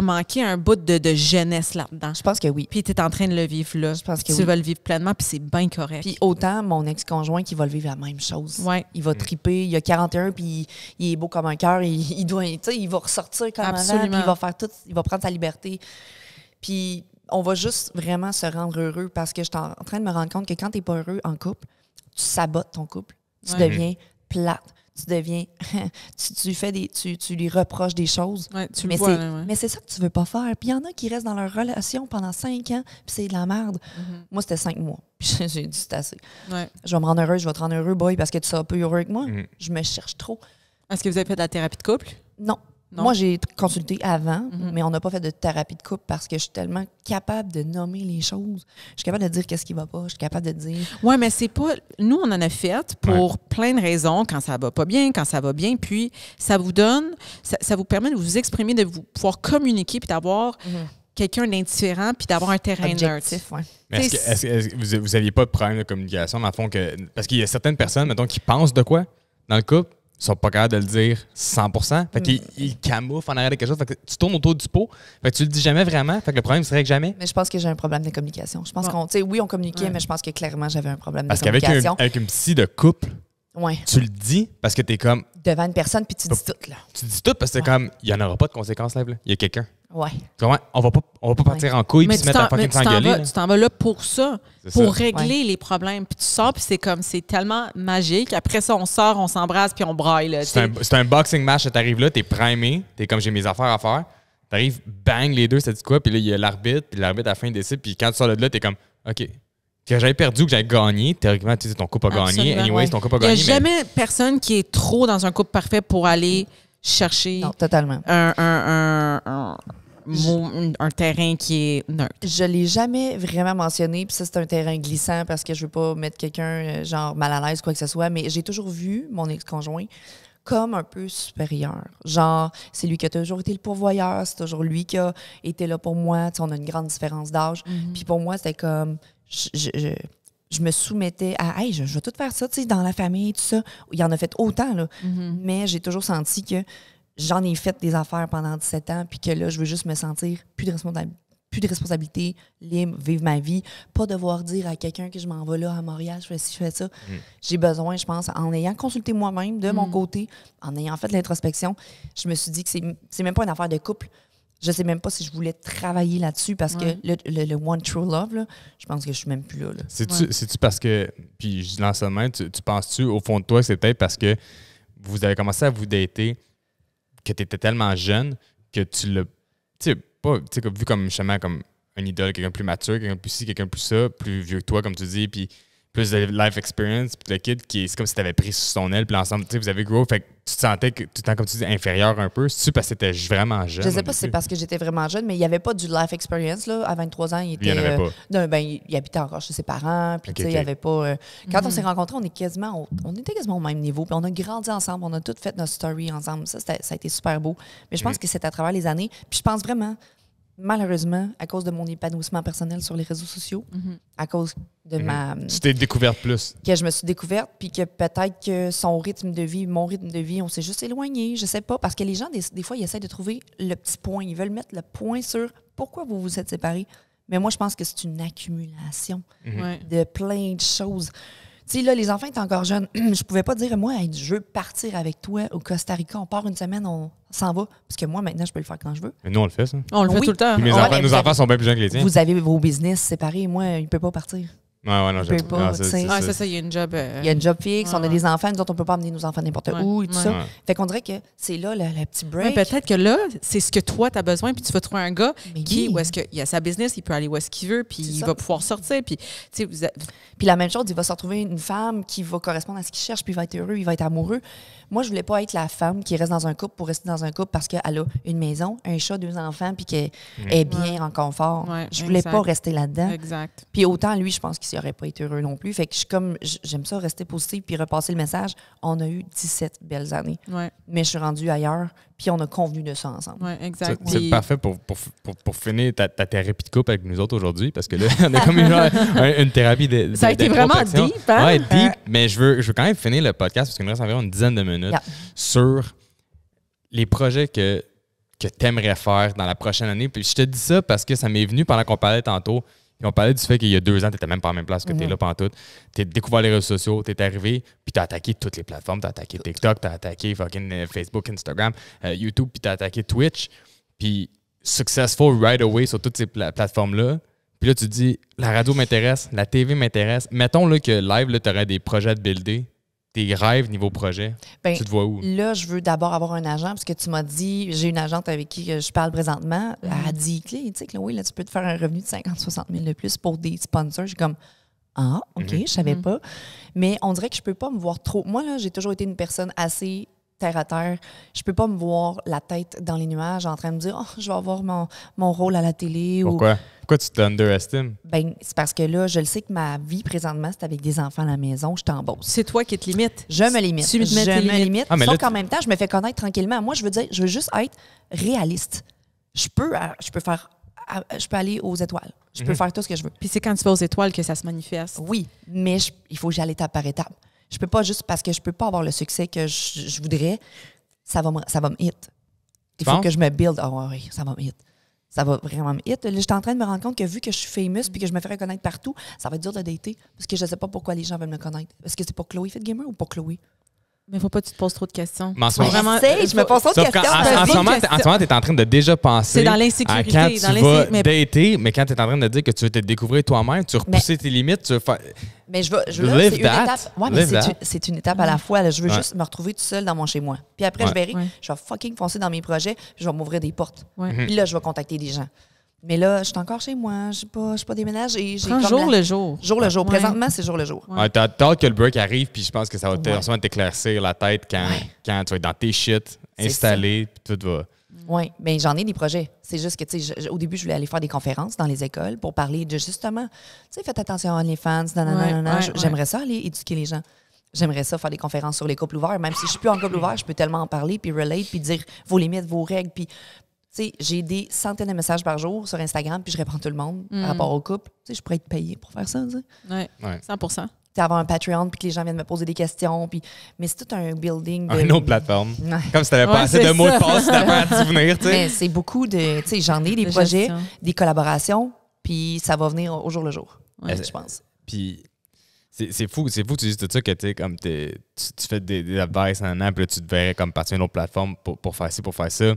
manqué un bout de jeunesse là-dedans. Je pense que oui. Puis tu es en train de le vivre là. Je pense que tu vas le vivre pleinement, puis c'est bien correct. Puis autant mon ex-conjoint qui va le vivre la même chose. Ouais. Il va triper, il a 41, puis il est beau comme un cœur. Il va ressortir comme avant, puis il va faire tout, il va prendre sa liberté. Puis on va juste vraiment se rendre heureux parce que je suis en train de me rendre compte que quand tu n'es pas heureux en couple, tu sabotes ton couple. Tu deviens plate. Tu deviens... tu lui reproches des choses. Ouais, tu le vois, mais c'est ça que tu veux pas faire. Puis il y en a qui restent dans leur relation pendant 5 ans, puis c'est de la merde. Moi, c'était 5 mois. Puis j'ai dit, c'est assez. Ouais. Je vais me rendre heureux, je vais te rendre heureux, boy, parce que tu seras peu heureux avec moi. Je me cherche trop. Est-ce que vous avez fait de la thérapie de couple? Non. Moi, j'ai consulté avant, mais on n'a pas fait de thérapie de couple parce que je suis tellement capable de nommer les choses. Je suis capable de dire qu'est-ce qui va pas. Je suis capable de dire... Oui, mais c'est pas... Nous, on en a fait pour plein de raisons, quand ça va pas bien, quand ça va bien, puis ça vous donne... Ça vous permet de vous exprimer, de vous pouvoir communiquer puis d'avoir quelqu'un d'indifférent puis d'avoir un terrain objectif, neutre. Mais est-ce que vous n'aviez pas de problème de communication, dans le fond, parce qu'il y a certaines personnes, mettons, qui pensent de quoi dans le couple, ils sont pas capables de le dire 100%. Fait qu'ils camouflent en arrière de quelque chose. Fait que tu tournes autour du pot. Fait que tu le dis jamais vraiment. Fait que le problème serait que jamais. Mais je pense que j'ai un problème de communication. Je pense qu'on, tu sais, oui, on communiquait, mais je pense que clairement, j'avais un problème de communication. Parce qu'avec une psy de couple, ouais. Tu le dis parce que t'es comme... Devant une personne, puis tu dis tout, là. Tu dis tout parce que c'est comme, il n'y en aura pas de conséquences, là. Il y a quelqu'un. Ouais. Comment? On va pas partir en couille puis se mettre à fucking s'engueuler. Tu t'en vas là pour ça, pour régler Ouais. les problèmes. Puis tu sors, puis c'est comme, c'est tellement magique. Après ça, on sort, on s'embrasse, puis on braille. Là, c'est un boxing match. T'arrives là, t'es primé, t'es comme j'ai mes affaires à faire. T'arrives, bang, les deux, ça dit quoi? Puis là, il y a l'arbitre, puis l'arbitre à la fin décide. Puis quand tu sors de là, t'es comme, OK. Que j'avais perdu ou que j'avais gagné, théoriquement, tu sais, ton couple a gagné. Anyways, ton couple a gagné. Il n'y a jamais personne qui est trop dans un couple parfait pour aller chercher Non, totalement. un terrain qui est neutre. Je l'ai jamais vraiment mentionné, puis ça, c'est un terrain glissant parce que je veux pas mettre quelqu'un, genre, mal à l'aise, quoi que ce soit, mais j'ai toujours vu mon ex-conjoint comme un peu supérieur. Genre, c'est lui qui a toujours été le pourvoyeur, c'est toujours lui qui a été là pour moi. Tu sais, on a une grande différence d'âge. Puis pour moi, c'était comme... Je me soumettais à « Hey, je vais tout faire ça, tu sais, dans la famille, tout ça. » Il en a fait autant, là. Mais j'ai toujours senti que j'en ai fait des affaires pendant 17 ans, puis que là, je veux juste me sentir plus de responsabilité, libre, vivre ma vie, pas devoir dire à quelqu'un que je m'en vais là à Montréal, je fais ci, je fais ça. J'ai besoin, je pense, en ayant consulté moi-même de mon côté, en ayant fait l'introspection, je me suis dit que c'est même pas une affaire de couple. Je sais même pas si je voulais travailler là-dessus parce que le One True Love, là, je pense que je suis même plus là. C'est-tu parce que, puis je lance ça de même, tu penses-tu au fond de toi que c'est peut-être parce que vous avez commencé à vous dater, que tu étais tellement jeune que tu l'as, tu sais, pas, tu sais, vu comme justement comme un idole, quelqu'un plus mature, quelqu'un plus ci, quelqu'un plus ça, plus vieux que toi, comme tu dis, puis plus de life experience, puis le kid qui c'est comme si tu avais pris sous son aile, puis ensemble, tu sais, vous avez grow, fait que tu te sentais que tout le temps, comme tu dis, inférieur un peu. C'est-tu parce que t'étais vraiment jeune? Je sais pas si c'est parce que j'étais vraiment jeune, mais il n'y avait pas du life experience, là. À 23 ans, il était... Il y en avait pas. Non, ben, il habitait encore chez ses parents, puis tu sais, il n'y avait pas... Quand on s'est rencontrés, on était quasiment au même niveau, puis on a grandi ensemble, on a toutes fait notre story ensemble. Ça a été super beau. Mais je pense que c'est à travers les années, puis je pense vraiment... Malheureusement, à cause de mon épanouissement personnel sur les réseaux sociaux, à cause de ma... Tu t'es découverte plus. Que je me suis découverte, puis que peut-être que son rythme de vie, mon rythme de vie, on s'est juste éloigné, je sais pas. Parce que les gens, des fois, ils essaient de trouver le petit point. Ils veulent mettre le point sur pourquoi vous vous êtes séparés. Mais moi, je pense que c'est une accumulation de plein de choses. Tu sais, là, les enfants étaient encore jeunes. Je pouvais pas dire, moi, hey, je veux partir avec toi au Costa Rica. On part une semaine, on s'en va. Parce que moi, maintenant, je peux le faire quand je veux. Mais nous, on le fait, ça. On le fait tout le temps. Puis nos enfants sont bien plus jeunes que les tiens. Vous avez vos business séparés. Moi, il peut pas partir. Ouais, non, peut pas, c'est ça, il y a une job. Il y a une job fixe, on a des enfants, nous autres, on peut pas amener nos enfants n'importe où et tout ça. Fait qu'on dirait que c'est là le petit break. Peut-être que là, c'est ce que toi, tu as besoin, puis tu vas trouver un gars qui, où est-ce qu'il a sa business, il peut aller où est-ce qu'il veut, puis il va pouvoir sortir. Puis, tu sais, puis la même chose, il va se retrouver une femme qui va correspondre à ce qu'il cherche, puis il va être heureux, il va être amoureux. Moi, je voulais pas être la femme qui reste dans un couple pour rester dans un couple parce qu'elle a une maison, un chat, 2 enfants, puis qu'elle est bien en confort. Je voulais pas rester là-dedans. Exact. Puis autant, lui, je pense qu'il n'aurait pas été heureux non plus. Fait que j'aime ça, rester positive puis repasser le message. On a eu 17 belles années. Mais je suis rendue ailleurs, puis on a convenu de ça ensemble. Exact. C'est parfait pour finir ta thérapie de couple avec nous autres aujourd'hui, parce que là, on a comme une thérapie de ça a été vraiment deep, hein? Ouais, deep, mais je veux quand même finir le podcast, parce qu'il me reste environ une dizaine de minutes, sur les projets que tu aimerais faire dans la prochaine année. Puis je te dis ça parce que ça m'est venu pendant qu'on parlait tantôt. Puis on parlait du fait qu'il y a 2 ans, tu n'étais même pas à la même place que tu es là pendant tout. Tu as découvert les réseaux sociaux, tu es arrivé, puis tu as attaqué toutes les plateformes. Tu as attaqué TikTok, tu as attaqué fucking Facebook, Instagram, YouTube, puis tu as attaqué Twitch. Puis successful right away sur toutes ces plateformes-là. Puis là, tu te dis, la radio m'intéresse, la TV m'intéresse. Mettons là, que live, tu aurais des projets à te builder. Tes rêves niveau projet, tu te vois où? Là, je veux d'abord avoir un agent parce que tu m'as dit, j'ai une agente avec qui je parle présentement. Elle a dit, tu sais, Chloé, là, tu peux te faire un revenu de 50-60 000 de plus pour des sponsors. Je suis comme, ah, OK, je savais pas. Mais on dirait que je peux pas me voir trop. Moi, là, j'ai toujours été une personne assez terre à terre. Je peux pas me voir la tête dans les nuages en train de me dire, oh, je vais avoir mon rôle à la télé. Pourquoi? Pourquoi tu t'underestimes? Ben, c'est parce que là, je le sais que ma vie présentement, c'est avec des enfants à la maison. Je t'embauche. C'est toi qui te limites. Je me limite. Tu me limite. Sauf qu'en même temps, je me fais connaître tranquillement. Moi, je veux juste être réaliste. Je peux faire je peux aller aux étoiles. Je peux faire tout ce que je veux. Puis c'est quand tu vas aux étoiles que ça se manifeste. Oui, mais il faut que j'aille étape par étape. Je peux pas juste parce que je peux pas avoir le succès que je voudrais, ça va me hit. Il faut que je me build. Oui, ça va me hit. Ça va vraiment me hit. Là, je suis en train de me rendre compte que vu que je suis famous puis que je me fais reconnaître partout, ça va être dur de dater parce que je sais pas pourquoi les gens veulent me connaître. Est-ce que c'est pour Chloé Fit Gamer ou pour Chloé? Mais faut pas que tu te poses trop de questions. Mais en ce moment, je me pose trop de questions. En ce moment, tu es en train de déjà penser dans l'insécurité, à quand tu vas dater, mais quand tu es en train de dire que tu veux te découvrir toi-même, tu veux repousser tes limites, tu veux faire... Mais je veux c'est une étape. Ouais, mais c'est une étape à la fois. Là. Je veux juste me retrouver tout seul dans mon chez-moi. Puis après, je verrai, je vais fucking foncer dans mes projets, puis je vais m'ouvrir des portes. Puis là, je vais contacter des gens. Mais là, je suis encore chez moi, je suis pas déménagé. Prends jour le jour. Jour le jour. Présentement, c'est jour le jour. T'as hâte que le break arrive, puis je pense que ça va t'éclaircir la tête quand tu vas être dans tes shit, installé, puis tout va. Oui, mais j'en ai des projets. C'est juste que, tu sais, au début, je voulais aller faire des conférences dans les écoles pour parler de justement, tu sais, faites attention à OnlyFans, j'aimerais ça aller éduquer les gens. J'aimerais ça faire des conférences sur les couples ouverts. Même si je suis plus en couple ouvert, je peux tellement en parler, puis relate, puis dire vos limites, vos règles, puis... Tu sais, j'ai des centaines de messages par jour sur Instagram, puis je réponds à tout le monde par rapport au couple. Tu sais, je pourrais être payée pour faire ça, tu sais. Oui, 100%. Tu sais, avoir un Patreon, puis que les gens viennent me poser des questions, puis... Mais c'est tout un building de... Une autre plateforme. Comme si t'avais pas assez de mots de passe, t'avais à t'y venir, tu sais. Mais c'est beaucoup de... Tu sais, j'en ai des projets, des collaborations, puis ça va venir au jour le jour, je pense. Puis... C'est fou que tu dises tout ça, que comme tu fais des advice en un an, puis là, tu te verrais comme partir à une autre plateforme pour faire ci, pour faire ça.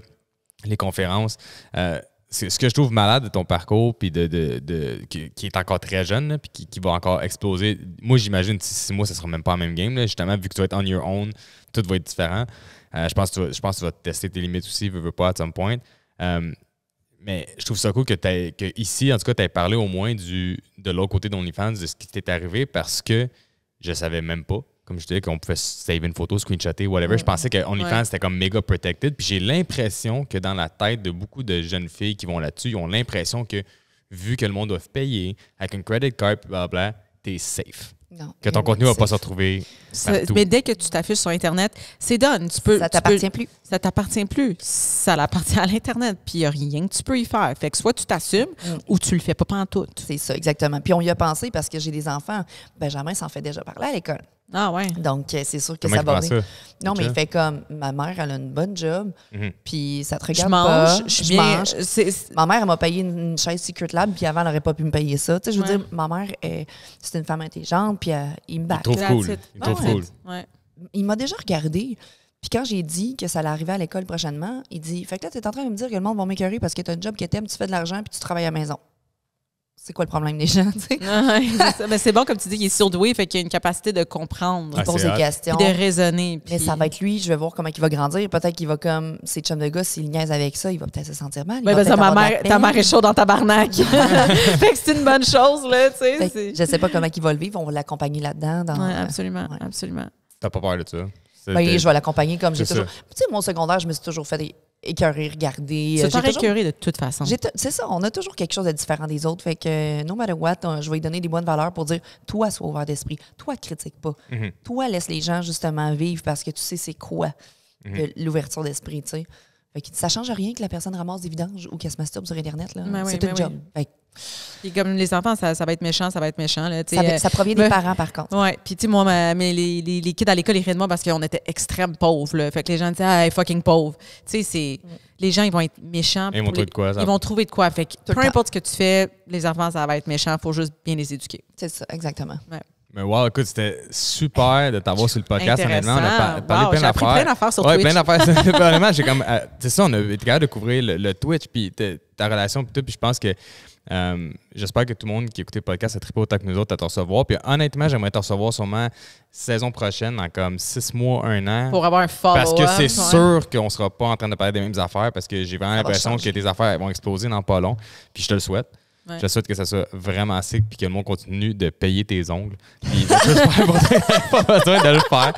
Les conférences. Ce que je trouve malade de ton parcours, puis qui est encore très jeune, puis qui va encore exploser. Moi, j'imagine d'ici 6 mois, ça sera même pas la même game. Là. Justement, vu que tu vas être on your own, tout va être différent. Je pense que tu vas tester tes limites aussi, veux pas, à some point. Mais je trouve ça cool que ici, en tout cas, tu aies parlé au moins de l'autre côté d'OnlyFans, de ce qui t'est arrivé, parce que je savais même pas. Comme je disais, qu'on pouvait save une photo, screenshotter, whatever. Je pensais que OnlyFans, c'était comme méga protected. Puis j'ai l'impression que dans la tête de beaucoup de jeunes filles qui vont là-dessus, ils ont l'impression que, vu que le monde doit payer, avec une credit card, blablabla, t'es safe. Non, que ton contenu ne va pas se retrouver partout. Mais dès que tu t'affiches sur Internet, c'est done. Ça t'appartient plus. Ça t'appartient plus. Ça l'appartient à l'Internet. Puis il n'y a rien que tu peux y faire. Fait que soit tu t'assumes ou tu le fais pas pantoute. C'est ça, exactement. Puis on y a pensé parce que j'ai des enfants. Benjamin s'en fait déjà parler à l'école. Ah ouais. Donc, c'est sûr que comment ça va venir. Non, mais il fait comme, ma mère, elle a une bonne job, puis ça te regarde je mange. Ma mère, elle m'a payé une chaise Secret Lab, puis avant, elle n'aurait pas pu me payer ça. Tu sais, je veux dire, ma mère, c'est une femme intelligente, puis il me back. Il me trouve cool. Ouais. Il m'a déjà regardé, puis quand j'ai dit que ça allait arriver à l'école prochainement, il dit, fait que là, tu es en train de me dire que le monde va m'écœurer parce que tu as un job que t'aimes, tu fais de l'argent, puis tu travailles à la maison. C'est quoi le problème des gens, tu sais? Mais c'est bon, comme tu dis, qu'il est surdoué, fait qu'il a une capacité de comprendre, de poser des questions. Puis de raisonner. Puis... Mais ça va être lui, je vais voir comment il va grandir. Peut-être qu'il va comme, ses chums de gars, s'il niaise avec ça, il va peut-être se sentir mal. Ta mère est chaude dans ta barnaque. Fait que c'est une bonne chose, là, tu sais. Je sais pas comment il va le vivre, on va l'accompagner là-dedans. Oui, absolument, absolument. T'as pas peur de ça? Ben, je vais l'accompagner comme j'ai toujours... Tu sais, mon secondaire, je me suis toujours fait écœurer, regarder. Tu t'aurais écœuré de toute façon. C'est ça, on a toujours quelque chose de différent des autres. Fait que, no matter what, je vais lui donner des bonnes valeurs pour dire, toi, sois ouvert d'esprit. Toi, critique pas. Toi, laisse les gens justement vivre parce que tu sais c'est quoi l'ouverture d'esprit, tu sais. Fait que ça change rien que la personne ramasse des vidanges ou qu'elle se masturbe sur Internet, là. C'est un job. Puis comme les enfants, ça va être méchant, là. Ça provient des parents, par contre. Oui. Puis, tu sais, moi, les kids à l'école, ils riaient de moi parce qu'on était extrême pauvres, là. Fait que les gens disaient, ah, fucking pauvre. Tu sais, les gens, ils vont être méchants. Ils vont trouver de quoi, ça. Ils vont trouver de quoi. Fait que peu importe ce que tu fais, les enfants, ça va être méchant. Il faut juste bien les éduquer. C'est ça, exactement. Ouais. Mais wow, écoute, c'était super de t'avoir sur le podcast. Honnêtement, on a parlé plein d'affaires. Plein d'affaires sur Twitch. Plein d'affaires. Honnêtement, j'ai comme. C'est ça, on a été capable de couvrir le Twitch, puis ta relation, puis tout. Puis je pense que. J'espère que tout le monde qui écoutait le podcast a trippé autant que nous autres à te recevoir. Puis honnêtement, j'aimerais te recevoir sûrement saison prochaine, dans comme 6 mois, 1 an. Pour avoir un follow-up. Parce que c'est sûr qu'on ne sera pas en train de parler des mêmes affaires, parce que j'ai vraiment l'impression que tes affaires vont exploser dans pas long. Puis je te le souhaite. Ouais. Je te souhaite que ça soit vraiment sick puis que le monde continue de payer tes ongles. Puis pas besoin de le faire.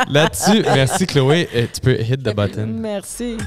Là-dessus, merci Chloé. Tu peux hit the button. Merci.